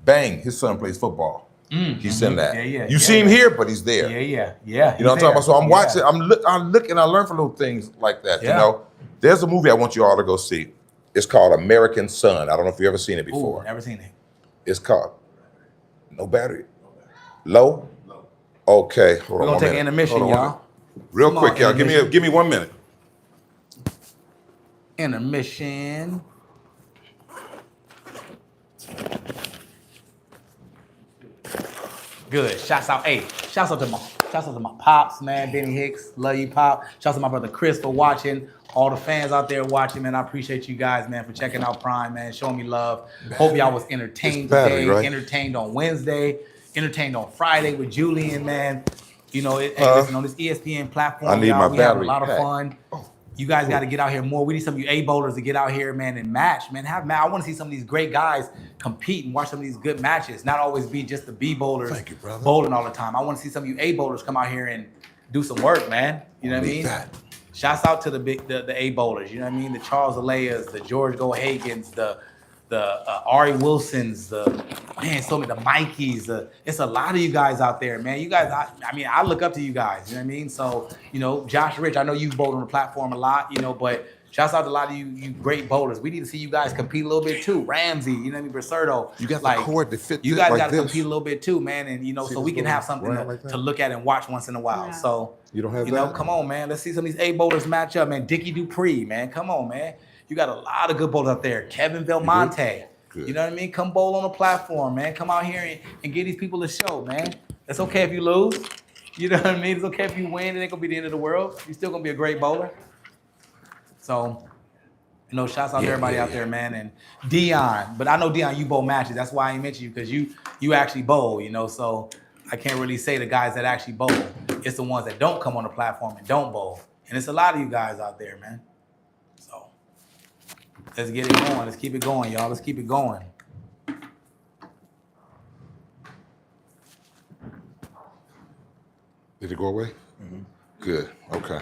Bang, his son plays football. He's in that. Yeah, yeah, You yeah, see him yeah. here, but he's there. Yeah. You know what I'm talking about? So I'm watching, I'm looking, I learn from little things like that, you Yeah. know? There's a movie I want you all to go see. It's called American Son. I don't know if you've ever seen it Ooh, before. never seen it. It's called, no battery. Low? Okay, hold We're on gonna one take minute. an intermission, Hold on one y'all. minute. Real Come quick, on, y'all. intermission. Give me 1 minute. Intermission. Good. Shouts out to my pops, man. Benny Hicks, love you, pop. Shouts out to my brother Chris for watching. All the fans out there watching, man. I appreciate you guys, man, for checking out Prime, man. Showing me love. Hope y'all was entertained It's battery, today. right? Entertained on Wednesday. Entertained on Friday with Julian, man. You know, hey, Huh? listen, on this ESPN platform, I need y'all, my we having a battery lot of pack. fun. You guys got to get out here more. We need some of you A bowlers to get out here, man, and match, man. I want to see some of these great guys compete and watch some of these good matches. Not always be just the B bowlers Thank you, brother. bowling all the time. I want to see some of you A bowlers come out here and do some work, man. You know what I Need mean? that. Shouts out to the A bowlers. You know what I mean? The Charles Aleas, the George Gohagans, the Ari Wilsons, the Mikeys. It's a lot of you guys out there, man. You guys, I look up to you guys. You know what I mean? So, you know, Josh Rich, I know you bowled on the platform a lot, you know, but shouts out to a lot of you great bowlers. We need to see you guys compete a little bit too. Ramsey, you know what I mean? Berserdo. You got the cord to fit You this guys like got to this. compete a little bit too, man. And, you know, See so this we can little have something round like that? to look at and watch once in a while. Yeah. So, You don't have you know, that? come on, man. Let's see some of these A bowlers match up, man. Dickie Dupree, man. Come on, man. You got a lot of good bowlers out there. Kevin Belmonte. Good. You know what I mean? Come bowl on the platform, man. Come out here and give these people a show, man. It's okay if you lose. You know what I mean? It's okay if you win. It ain't gonna be the end of the world. You're still gonna be a great bowler. So, you know, shouts out to everybody out there, man. And Dion, but I know Dion, you bowl matches. That's why I ain't mention you, because you actually bowl, you know. So I can't really say the guys that actually bowl. It's the ones that don't come on the platform and don't bowl. And it's a lot of you guys out there, man. So let's get it going. Let's keep it going, y'all. Let's keep it going. Did it go away? Good. Okay.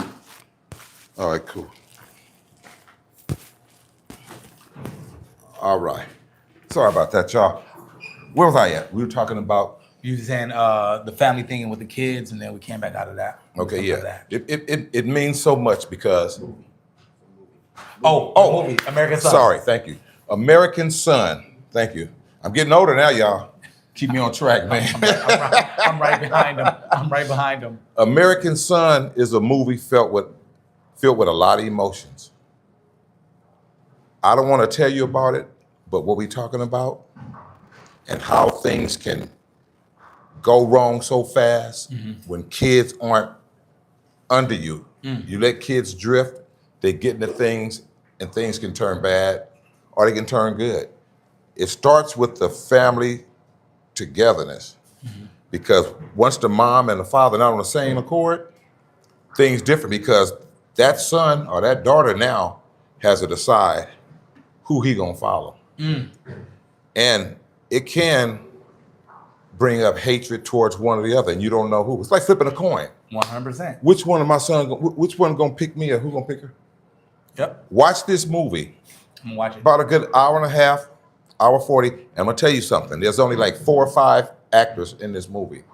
All right, cool. All right. Sorry about that, y'all. Where was I at? We were talking about. You were saying the family thing with the kids, and then we came back out of that. Okay, Something like yeah. that. It means so much because. Movie, American Son. Sorry, thank you. American Son. Thank you. I'm getting older now, y'all. Keep me on track, man. I'm right behind him. I'm right behind him. American Son is a movie filled with a lot of emotions. I don't want to tell you about it, but what we're talking about and how things can go wrong so fast when kids aren't under you. You let kids drift, they get into things, and things can turn bad or they can turn good. It starts with the family togetherness. Because once the mom and the father are not on the same accord, things different, because that son or that daughter now has to decide who he gonna follow. And it can bring up hatred towards one or the other, and you don't know who. It's like flipping a coin. 100%. Which one of my son, which one gonna pick me or who gonna pick her? Yep. Watch this movie. I'm gonna watch it. About a good hour and a half, hour 40. And I'm gonna tell you something. There's only like 4 or 5 actors in this movie.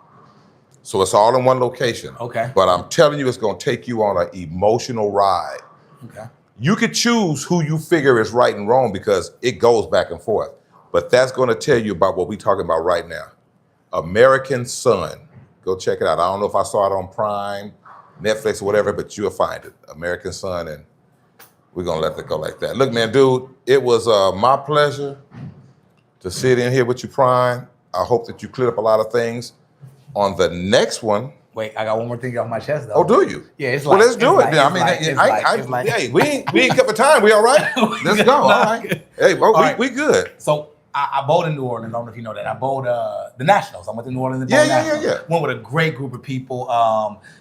So it's all in one location. Okay. But I'm telling you, it's going to take you on an emotional ride. Okay. You could choose who you figure is right and wrong because it goes back and forth. But that's going to tell you about what we're talking about right now. American Son. Go check it out. I don't know if I saw it on Prime, Netflix, or whatever, but you'll find it. American Son, and we're going to let it go like that. Look, man, dude, it was my pleasure to sit in here with you, Prime. I hope that you cleared up a lot of things. On the next one. Wait, I got one more thing off my chest, though. Oh, do you? Yeah, it's well, like. let's do it. Hey, we ain't cut for time. We all right? Let's go. All right. Hey, well, we good. So I bowled in New Orleans. I don't know if you know that. I bowled the Nationals. I went to New Orleans and bowled Nationals. Yeah. Went with a great group of people.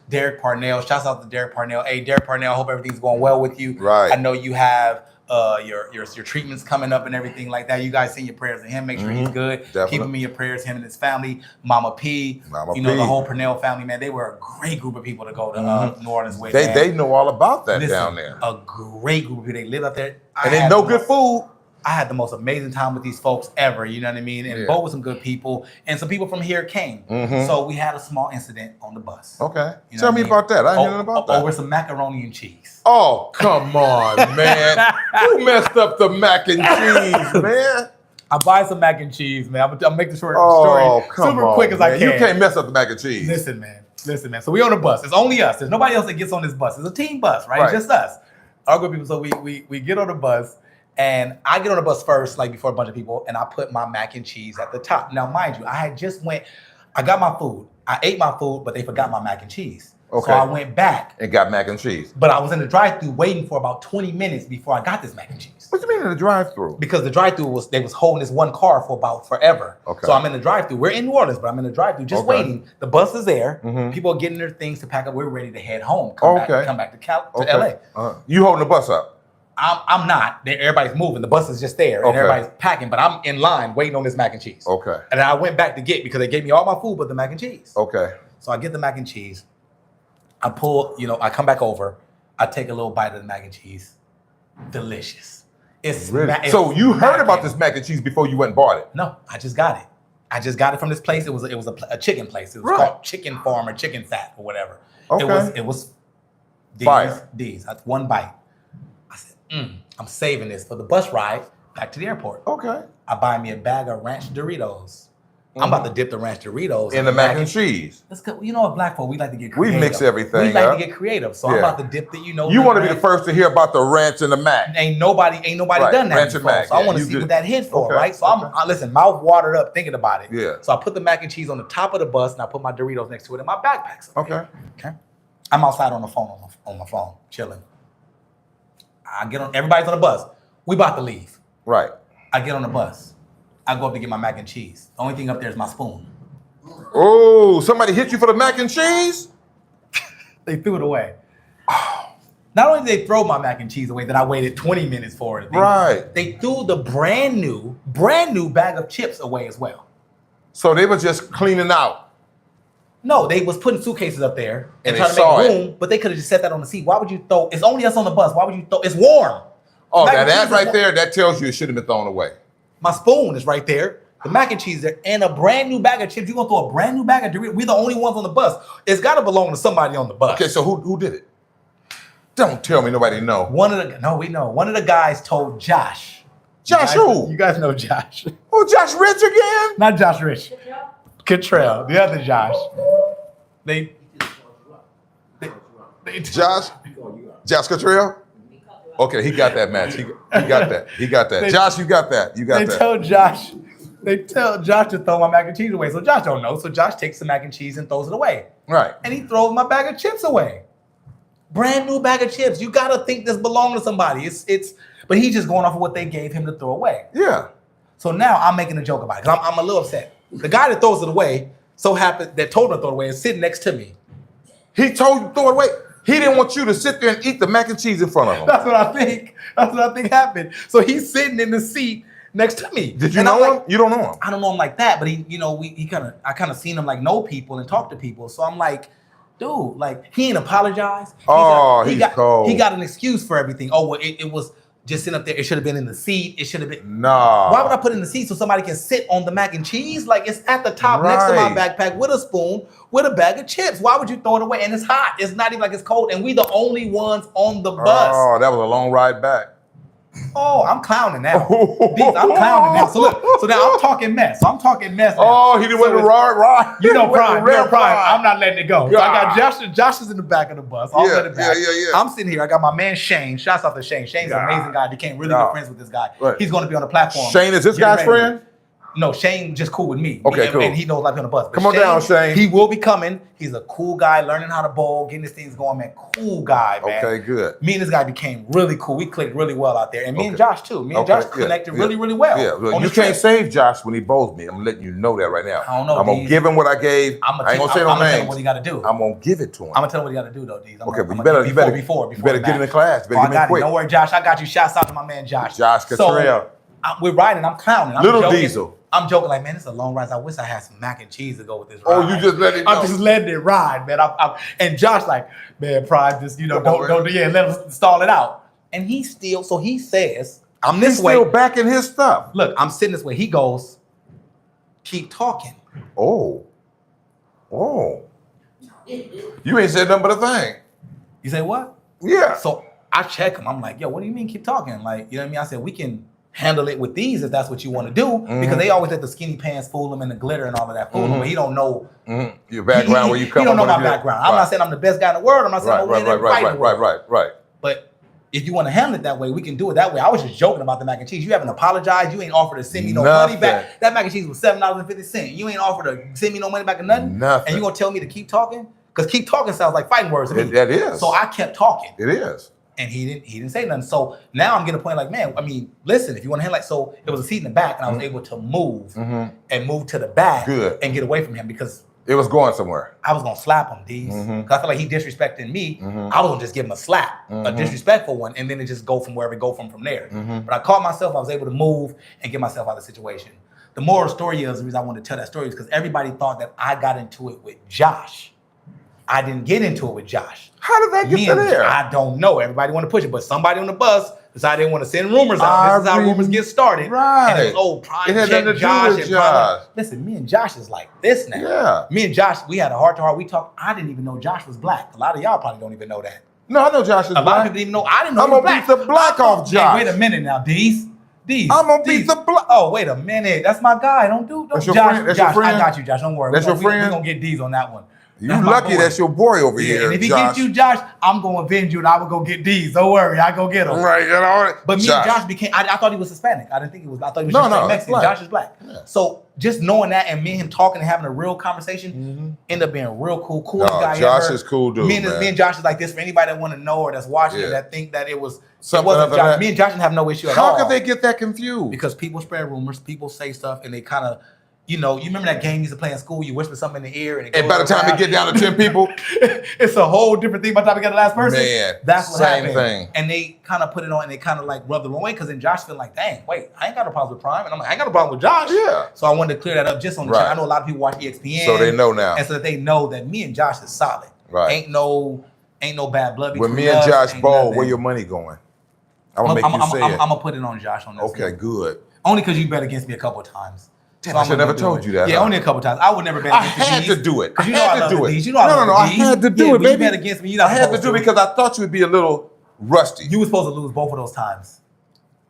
Derek Parnell. Shouts out to Derek Parnell. Hey, Derek Parnell, I hope everything's going well with you. Right. I know you have your treatments coming up and everything like that. You guys send your prayers to him. Make sure he's good. Definitely. Keep him in your prayers, him and his family. Mama P. The whole Purnell family, man. They were a great group of people to go to New Orleans with. They know all about that down there. A great group of people. They live out there. And they know good food. I had the most amazing time with these folks ever, you know what I mean? And both with some good people, and some people from here came. So we had a small incident on the bus. Okay. You know Tell me about that. I didn't know about that. Over some macaroni and cheese. Oh, come on, man. Who messed up the mac and cheese, man? I buy some mac and cheese, man. I'm making sure Oh, story come super on, quick as man. I can. You can't mess up the mac and cheese. Listen, man. So we on a bus. It's only us. There's nobody else that gets on this bus. It's a team bus, right? It's just us. Our good people. So we get on the bus. And I get on the bus first, like before a bunch of people, and I put my mac and cheese at the top. Now, mind you, I got my food. I ate my food, but they forgot my mac and cheese. Okay. So I went back. And got mac and cheese. But I was in the drive-thru waiting for about 20 minutes before I got this mac and cheese. What do you mean in the drive-thru? Because the drive-thru they was holding this one car for about forever. Okay. So I'm in the drive-thru. We're in New Orleans, but I'm in the drive-thru just waiting. The bus is there. People are getting their things to pack up. We're ready to head home. Come back to LA. You holding the bus up? I'm not. Everybody's moving. The bus is just there, and everybody's packing. But I'm in line waiting on this mac and cheese. Okay. And I went back to get because they gave me all my food but the mac and cheese. Okay. So I get the mac and cheese. I pull. I come back over. I take a little bite of the mac and cheese. Delicious. It's really? So you heard about this mac and cheese before you went and bought it? No, I just got it. I just got it from this place. It was a chicken place. It was called Chicken Farm or Chicken Fat or whatever. Okay. It was fire. That's one bite. I said, I'm saving this for the bus ride back to the airport. Okay. I buy me a bag of ranch Doritos. I'm about to dip the ranch Doritos in the mac and cheese. Let's go. You know what, black folk, we like to get creative. We mix everything. We like to get creative. So I'm about to dip the, You want to be the first to hear about the ranch and the mac. Ain't nobody done that ranch before. And mac. So I want to see what that hit for, right? So I listen, mouth watered up thinking about it. Yeah. So I put the mac and cheese on the top of the bus and I put my Doritos next to it in my backpacks. Okay. I'm outside on the phone, on my phone, chilling. I get on, everybody's on the bus. We about to leave. Right. I get on the bus. I go up to get my mac and cheese. The only thing up there is my spoon. Oh, somebody hit you for the mac and cheese? They threw it away. Not only did they throw my mac and cheese away that I waited 20 minutes for it. They threw the brand new bag of chips away as well. So they were just cleaning out. No, they was putting suitcases up there and trying to saw make room, but they could have just set that on the seat. Why would you throw? It's only us on the bus. Why would you throw? It's warm. Oh, now that right there, that tells you it should have been thrown away. My spoon is right there. The mac and cheese there, and a brand new bag of chips. You're gonna throw a brand new bag of Doritos? We're the only ones on the bus. It's got to belong to somebody on the bus. Okay, so who did it? Don't tell me nobody know. We know. One of the guys told Josh. Josh who? You guys know Josh. Oh, Josh Rich again? Not Josh Rich. Cottrell, the other Josh. Josh Cottrell? Okay, he got that match. He got that. Josh, you got that. They tell Josh to throw my mac and cheese away. So Josh don't know. So Josh takes the mac and cheese and throws it away. Right. And he throws my bag of chips away. Brand new bag of chips. You gotta think this belonged to somebody. But he's just going off of what they gave him to throw away. Yeah. So now I'm making a joke about it because I'm a little upset. The guy that throws it away, told him to throw it away, is sitting next to me. He told you to throw it away. He didn't want you to sit there and eat the mac and cheese in front of him. That's what I think happened. So he's sitting in the seat next to me. Did you know him? You don't know him. I don't know him like that, but I kind of seen him like know people and talk to people. So I'm like, dude, like he ain't apologized. He's cold. He got an excuse for everything. Oh, well, it was just sitting up there. It should have been in the seat. It should have been. No. Why would I put it in the seat so somebody can sit on the mac and cheese? Like it's at the top next to my Right. backpack with a spoon, with a bag of chips. Why would you throw it away? And it's hot. It's not even like it's cold. And we the only ones on the bus. Oh, that was a long ride back. Oh, I'm clowning now. I'm clowning now. So look, so now I'm talking mess. I'm talking mess now. Oh, he didn't want to ride. You know Prime. Real You know Prime. I'm not letting it go. So I got God. Josh is in the back of the bus. I'll let it back. Yeah. I'm sitting here. I got my man Shane. Shouts out to Shane. Shane's an amazing guy. Became really good friends with this guy. Right. He's going to be on the platform. Shane is this Get guy's ready. friend? No, Shane just cool with me. Okay, cool. And he knows a lot of people on the bus. But Come on down, Shane. He will be coming. He's a cool guy, learning how to bowl, getting his things going, man. Cool guy, man. Okay, good. Me and this guy became really cool. We clicked really well out there. And me and Josh, too. Me and Okay, Josh connected yeah. really, really well. Yeah, well, on you the can't trip. save Josh when he bowls me. I'm letting you know that right now. I don't know, I'm gonna Deez. give him what I gave. I ain't gonna say no I'm gonna tell him names. what he got to do. I'm gonna give it to him. I'm gonna tell him what he got to do though, Deez. Okay, but you better before get in the class. You better I get in got it. quick. Don't worry, Josh. I got you. Shouts out to my man Josh. Josh Cottrell. We're riding. I'm clowning. I'm Little joking. Diesel. I'm joking like, man, it's a long ride. I wish I had some mac and cheese to go with this ride. Oh, you just let it go. I'm just letting it ride, man. And Josh like, man, Pride, just Come on, don't let him stall it out. And he still, so he says, I'm this He's way. still backing his stuff. Look, I'm sitting this way. He goes, keep talking. Oh. You ain't said nothing but a thing. You say what? Yeah. So I check him. I'm like, yo, what do you mean keep talking? Like, you know what I mean? I said, we can handle it with these if that's what you want to do. Because they always let the skinny pants fool him and the glitter and all of that fool him. But he don't know. Your background, where you come He don't know from. my background. I'm not saying I'm the best guy in the world. I'm not saying I'm the Right. But if you want to handle it that way, we can do it that way. I was just joking about the mac and cheese. You haven't apologized. You ain't offered to send me no money back. That mac and cheese was $7.50. You ain't offered to send me no money back or nothing. Nothing. And you gonna tell me to keep talking? Because keep talking sounds like fighting words to me. That is. So I kept talking. It is. And he didn't say nothing. So now I'm getting a point like, man, I mean, listen, if you want to handle so it was a seat in the back and I was able to move and move to the back and get away from him because it was going somewhere. I was gonna slap him, D's. Cause I feel like he disrespecting me. I was gonna just give him a slap, a disrespectful one, and then it just go from wherever it go from there. But I caught myself, I was able to move and get myself out of the situation. The moral of the story is, the reason I wanted to tell that story is because everybody thought that I got into it with Josh. I didn't get into it with Josh. How did that get to there? I don't know. Everybody want to push it, but somebody on the bus decided they want to send rumors out. This is how rumors get started. Right. And it was, Prime It had check nothing to do Josh with and Josh. Prime. Listen, me and Josh is like this now. Yeah. Me and Josh, we had a heart-to-heart. We talked. I didn't even know Josh was black. A lot of y'all probably don't even know that. No, I know Josh is A lot of black. people didn't even know. I didn't know I'm he was gonna black. beat the black off Josh. Hey, wait a minute now, D's. I'm gonna beat the black. Oh, wait a minute. That's my guy. Don't That's your Josh. friend? That's Josh, your friend? I got you, Josh. Don't worry. That's your friend? We're gonna get D's on that one. You That's my lucky boy. that's your boy over Yeah, here, and if he Josh. gets you, Josh, I'm gonna avenge you, and I will go get D's. Don't worry, I go get him. Right, you know. But me and Josh became. I thought he was Hispanic. I didn't think he was. I thought he was No, just no, Mexican. black. Josh is black. Yeah. So just knowing that, and me and him talking and having a real conversation, ended up being real cool. Coolest No, guy Josh ever. is cool dude, Me and man. Josh is like this. For anybody that want to know or that's watching it, that think that it was Something wasn't other Josh. than that. Me and Josh didn't have no issue at all. How could they get that confused? Because people spread rumors, people say stuff, and they kind of, you remember that game you used to play in school? You whisper something in the ear, and it goes And by the time around. it get down to 10 people, It's a whole different thing by the time we got the last person. Man, That's what same happened. thing. And they kind of put it on and they kind of like rubbed the wrong way because then Josh feel like, dang, wait, I ain't got no problem with Prime. And I'm like, I ain't got no problem with Josh. Yeah. So I wanted to clear that up just on the Right. channel. I know a lot of people watch EXPN. so they know now. And so that they know that me and Josh is solid. Right. Ain't no bad blood between When me and us, Josh ain't bowl, nothing. where your money going? I'm gonna make you say I'm it. gonna put it on Josh on this. Okay, one. good. Only because you bet against me a couple of times. Damn, So I I'm should gonna never do told it. you that. Yeah, huh? only a couple of times. I would never bet I against had the to do it. Because you I know had I to love do the it. D's. You know I love No, the I D's. had to do Yeah, it, when baby. You bet against me. You're not I had to supposed do it because I thought you would be a little rusty. You were supposed to lose both of those times.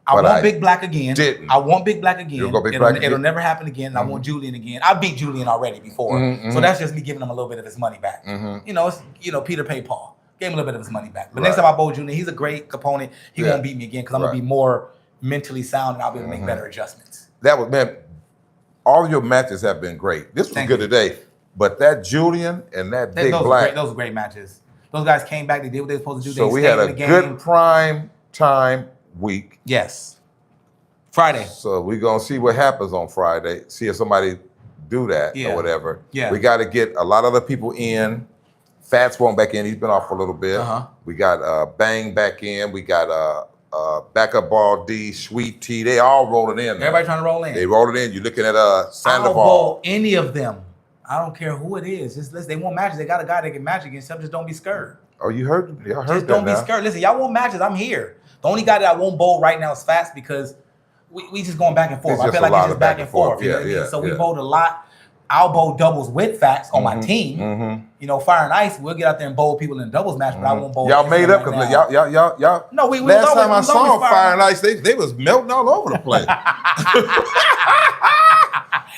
I But want I Big Black again. didn't. I want Big Black again. You'll go Big it'll, Black it'll again? never happen again. And I want Julian again. I beat Julian already before. So that's just me giving him a little bit of his money back. It's Peter paid Paul. Gave him a little bit of his money back. But next Right. time I bowl Julian, he's a great opponent. He Yeah. won't beat me again because I'm Right. gonna be more mentally sound and I'll be able to make better adjustments. That was, man, all your matches have been great. This was Thank good you. today. But that Julian and that Big Black. Those were great matches. Those guys came back. They did what they were supposed to do. So they we stayed had a in the game. good prime time week. Yes. Friday. So we're going to see what happens on Friday. See if somebody do that Yeah. or whatever. Yeah. We got to get a lot of other people in. Fats won't back in. He's been off for a little bit. Uh-huh. We got Bang back in. We got Backup Ball D, Sweet Tea. They all rolling in. Everybody trying to roll in. They rolling in. You're looking at I'll Sandoval. bowl any of them. I don't care who it is. Just listen, they want matches. They got a guy they can match against them. Just don't be scared. Oh, you heard? Y'all heard Just that don't be now. scared. Listen, y'all want matches. I'm here. The only guy that I won't bowl right now is Fats because we just going back and forth. It's I just feel a like lot it's of just back and forth. You know what I mean? Yeah, So yeah. we bowled a lot. I'll bowl doubles with Fats on my team. You know, Fire and Ice, we'll get out there and bowl people in doubles match, but I won't bowl. Y'all made against up them because right now. y'all. No, we last was time I always saw Fire Fire and Ice, they was melting all over the place.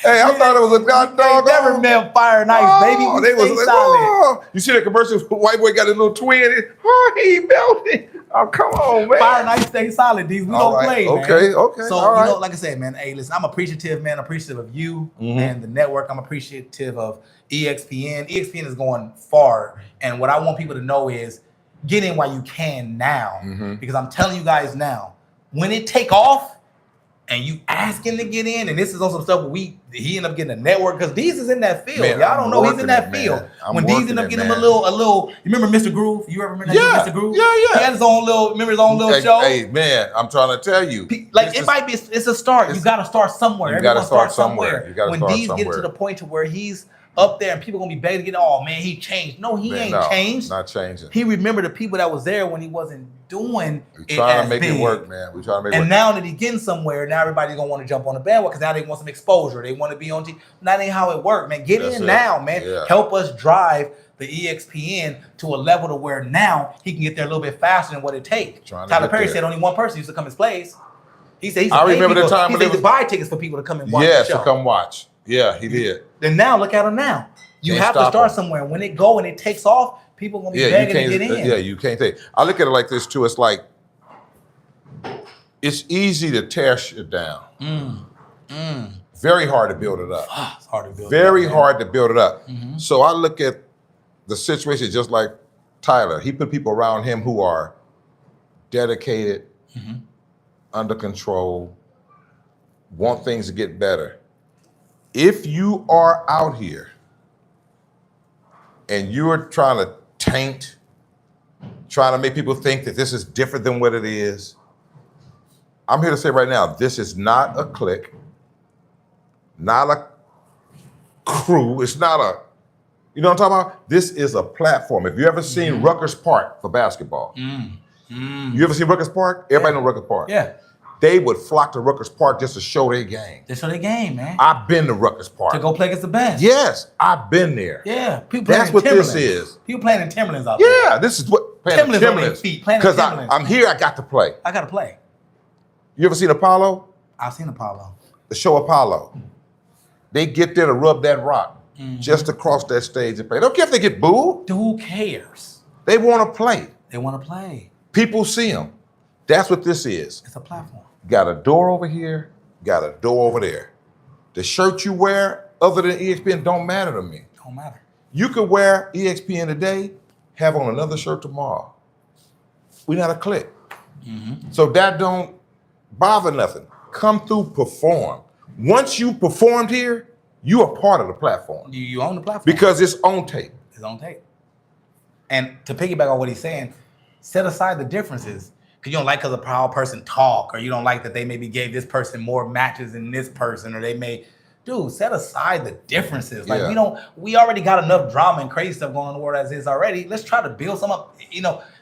Hey, I thought it was a god dog. They never met Fire and Ice, baby. We They was stay like, solid. oh. You see that commercial? White boy got his little twin. Oh, he melted. Oh, come on, man. Fire and Ice stay solid, D's. We All don't right. play, man. Okay. So, All you know, right. like I said, man, hey, listen, I'm appreciative, man. Appreciative of you and the network. I'm appreciative of EXPN. EXPN is going far. And what I want people to know is get in while you can now. Because I'm telling you guys now, when it take off, and you asking to get in, and this is on some stuff where he ended up getting a network because D's is in that field. Man, Y'all I'm don't know he's in working that it, man. field. I'm When D's working ended up it, getting him man. a little. You remember Mr. Groove? You ever remember that Mr. Groove? Yeah. He had his own little show. Hey, man, I'm trying to tell you. Like it might be, it's a start. You got to start somewhere. You gotta Everyone start somewhere. You gotta when start D's get to somewhere. the point to where he's up there and people gonna be begging to get, oh man, he changed. No, he ain't changed. Not changing. He remembered the people that was there when he wasn't doing We're it trying as to make big. it work, man. We're trying to make it And work. now that he's getting somewhere, now everybody's gonna want to jump on the bandwagon because now they want some exposure. They want to be on TV. That ain't how it works, man. Get That's in it. now, man. Yeah. Help us drive the EXPN to a level to where now he can get there a little bit faster than what it takes. Trying to Tyler get Perry there. said only one person used to come his place. He said I remember the time he when said it was- to buy tickets for people to come and watch Yes, the show. to come watch. Yeah, he did. Then now look at him now. You Can't have to stop start him. somewhere. When it go and it takes off, people gonna be Yeah, you begging can't. to get in. Yeah, you can't take. I look at it like this too. It's like it's easy to tear shit down. Very hard to build it up. It's hard to build. Very it up, man. hard to build it up. So I look at the situation just like Tyler. He put people around him who are dedicated, under control, want things to get better. If you are out here and you're trying to taint, trying to make people think that this is different than what it is, I'm here to say right now, this is not a clique, not a crew. It's not a, you know what I'm talking about? This is a platform. If you ever seen Rutgers Park for basketball, you ever seen Rutgers Park? Everybody know Rutgers Park. Yeah, They would flock to Rutgers Park just to show their game. they show their game, man. I've been to Rutgers Park. To go play against the best. Yes, I've been there. Yeah, people That's playing what this Timberlands. is. People playing in Timberlands out there. Yeah, this is what playing Timberlands on their Timberlands. feet, playing in Because Timberlands. I'm here, I got to play. I gotta play. You ever seen Apollo? I've seen Apollo. The show Apollo. They get there to rub that rock just to cross that stage and play. They don't care if they get booed. Dude, who cares? They want to play. They want to play. People see them. That's what this is. It's a platform. Got a door over here, got a door over there. The shirt you wear, other than ESPN, don't matter to me. Don't matter. You could wear ESPN today, have on another shirt tomorrow. We're not a clique. So that don't bother nothing. Come through, perform. Once you performed here, you are part of the platform You own the platform. because it's on tape. It's on tape. And to piggyback on what he's saying, set aside the differences. Because you don't like because a proud person talk, or you don't like that they maybe gave this person more matches than this person, or they may, dude, set aside the differences. Like Yeah. we already got enough drama and crazy stuff going on in the world as is already. Let's try to build some up,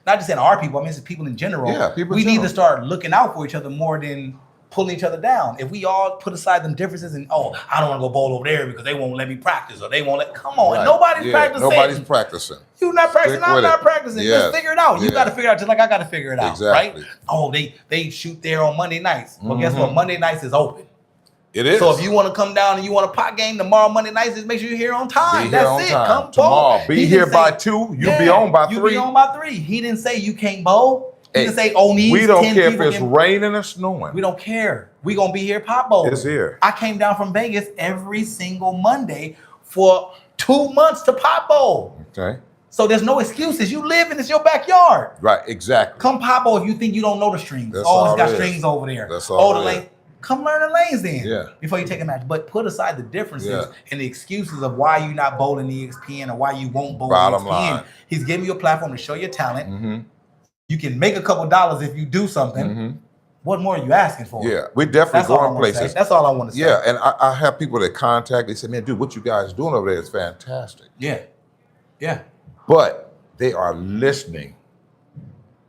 not just in our people, I mean, it's people in general. Yeah, people in we need general. to start looking out for each other more than pulling each other down. If we all put aside them differences and, I don't want to go bowl over there because they won't let me practice, or they won't let, come on, Right. nobody's Yeah, practicing. Nobody's practicing. You're not practicing, Stick I'm with not it. practicing. Yes. Just figure it out. You Yeah. got to figure it out just like I got to figure it out, Exactly. right? Oh, they shoot there on Monday nights. Well, guess what? Monday nights is open. It is. So if you want to come down and you want a pot game tomorrow, Monday nights, just make sure you're here on time. Be here That's on it. time. Come Tomorrow, bowl. be He here didn't by say- 2. You'll be on by 3. You be on by 3. He didn't say you can't bowl. He Hey, didn't say, needs we don't 10 care if people it's can- raining or snowing. We don't care. We gonna be here pop bowling. It's here. I came down from Vegas every single Monday for 2 months to pop bowl. Okay. So there's no excuses. You live and it's your backyard. Right, exactly. Come pop bowl if you think you don't know the strings. That's It's all got it is. strings over there. That's all the it lane. is. Come learn the lanes then. Yeah. Before you take a match. But put aside the differences Yeah. and the excuses of why you're not bowling EXPN or why you won't bowl Bottom EXPN. line. He's giving you a platform to show your talent. Mm-hmm. You can make a couple dollars if you do something. Mm-hmm. What more are you asking for? Yeah, we definitely That's all I going want to say. places. That's all I want to say. Yeah, and I have people that contact. They say, "Man, dude, what you guys doing over there is fantastic." Yeah. Yeah. But they are listening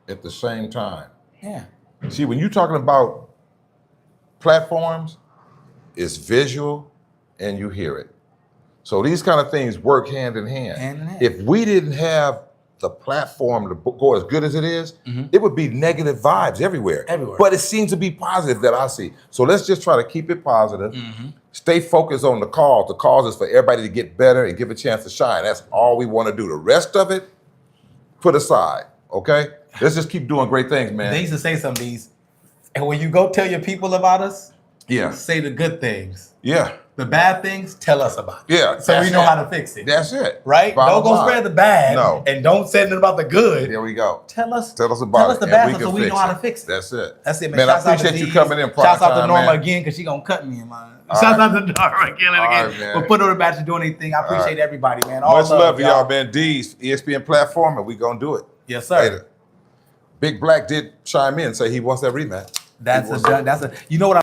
at the same time. Yeah. See, when you're talking about platforms, it's visual and you hear it. So these kind of things work hand in hand. Hand in hand. If we didn't have the platform to go as good as it is, it would be negative vibes everywhere. Everywhere. But it seems to be positive that I see. So let's just try to keep it positive. Stay focused on the cause. The cause is for everybody to get better and give a chance to shine. That's all we want to do. The rest of it, put aside, okay? Let's just keep doing great things, man. They used to say some of these, and when you go tell your people about us, Yeah. say the good things. Yeah. The bad things, tell us about it. Yeah. So we that's know it. how to fix it. That's it. Right? Bottom Don't go line. spread the bad. No. And don't say anything about the good. There we go. Tell us about the it. bad and stuff can so we know fix how it. to fix it. That's it. That's it, man. Man, I Shouts out to appreciate you Deez. coming in. Shouts out to Primetime, Norma man. again because she gonna cut me in mine. All Shouts right. out to Norma again and All again. right, man. But put her back to doing anything. I appreciate everybody, man. All Much love to y'all, man. D's, ESPN platform, and we gonna do it. Yes, sir. Later. Big Black did chime in and say he wants that rematch. That's a. You know what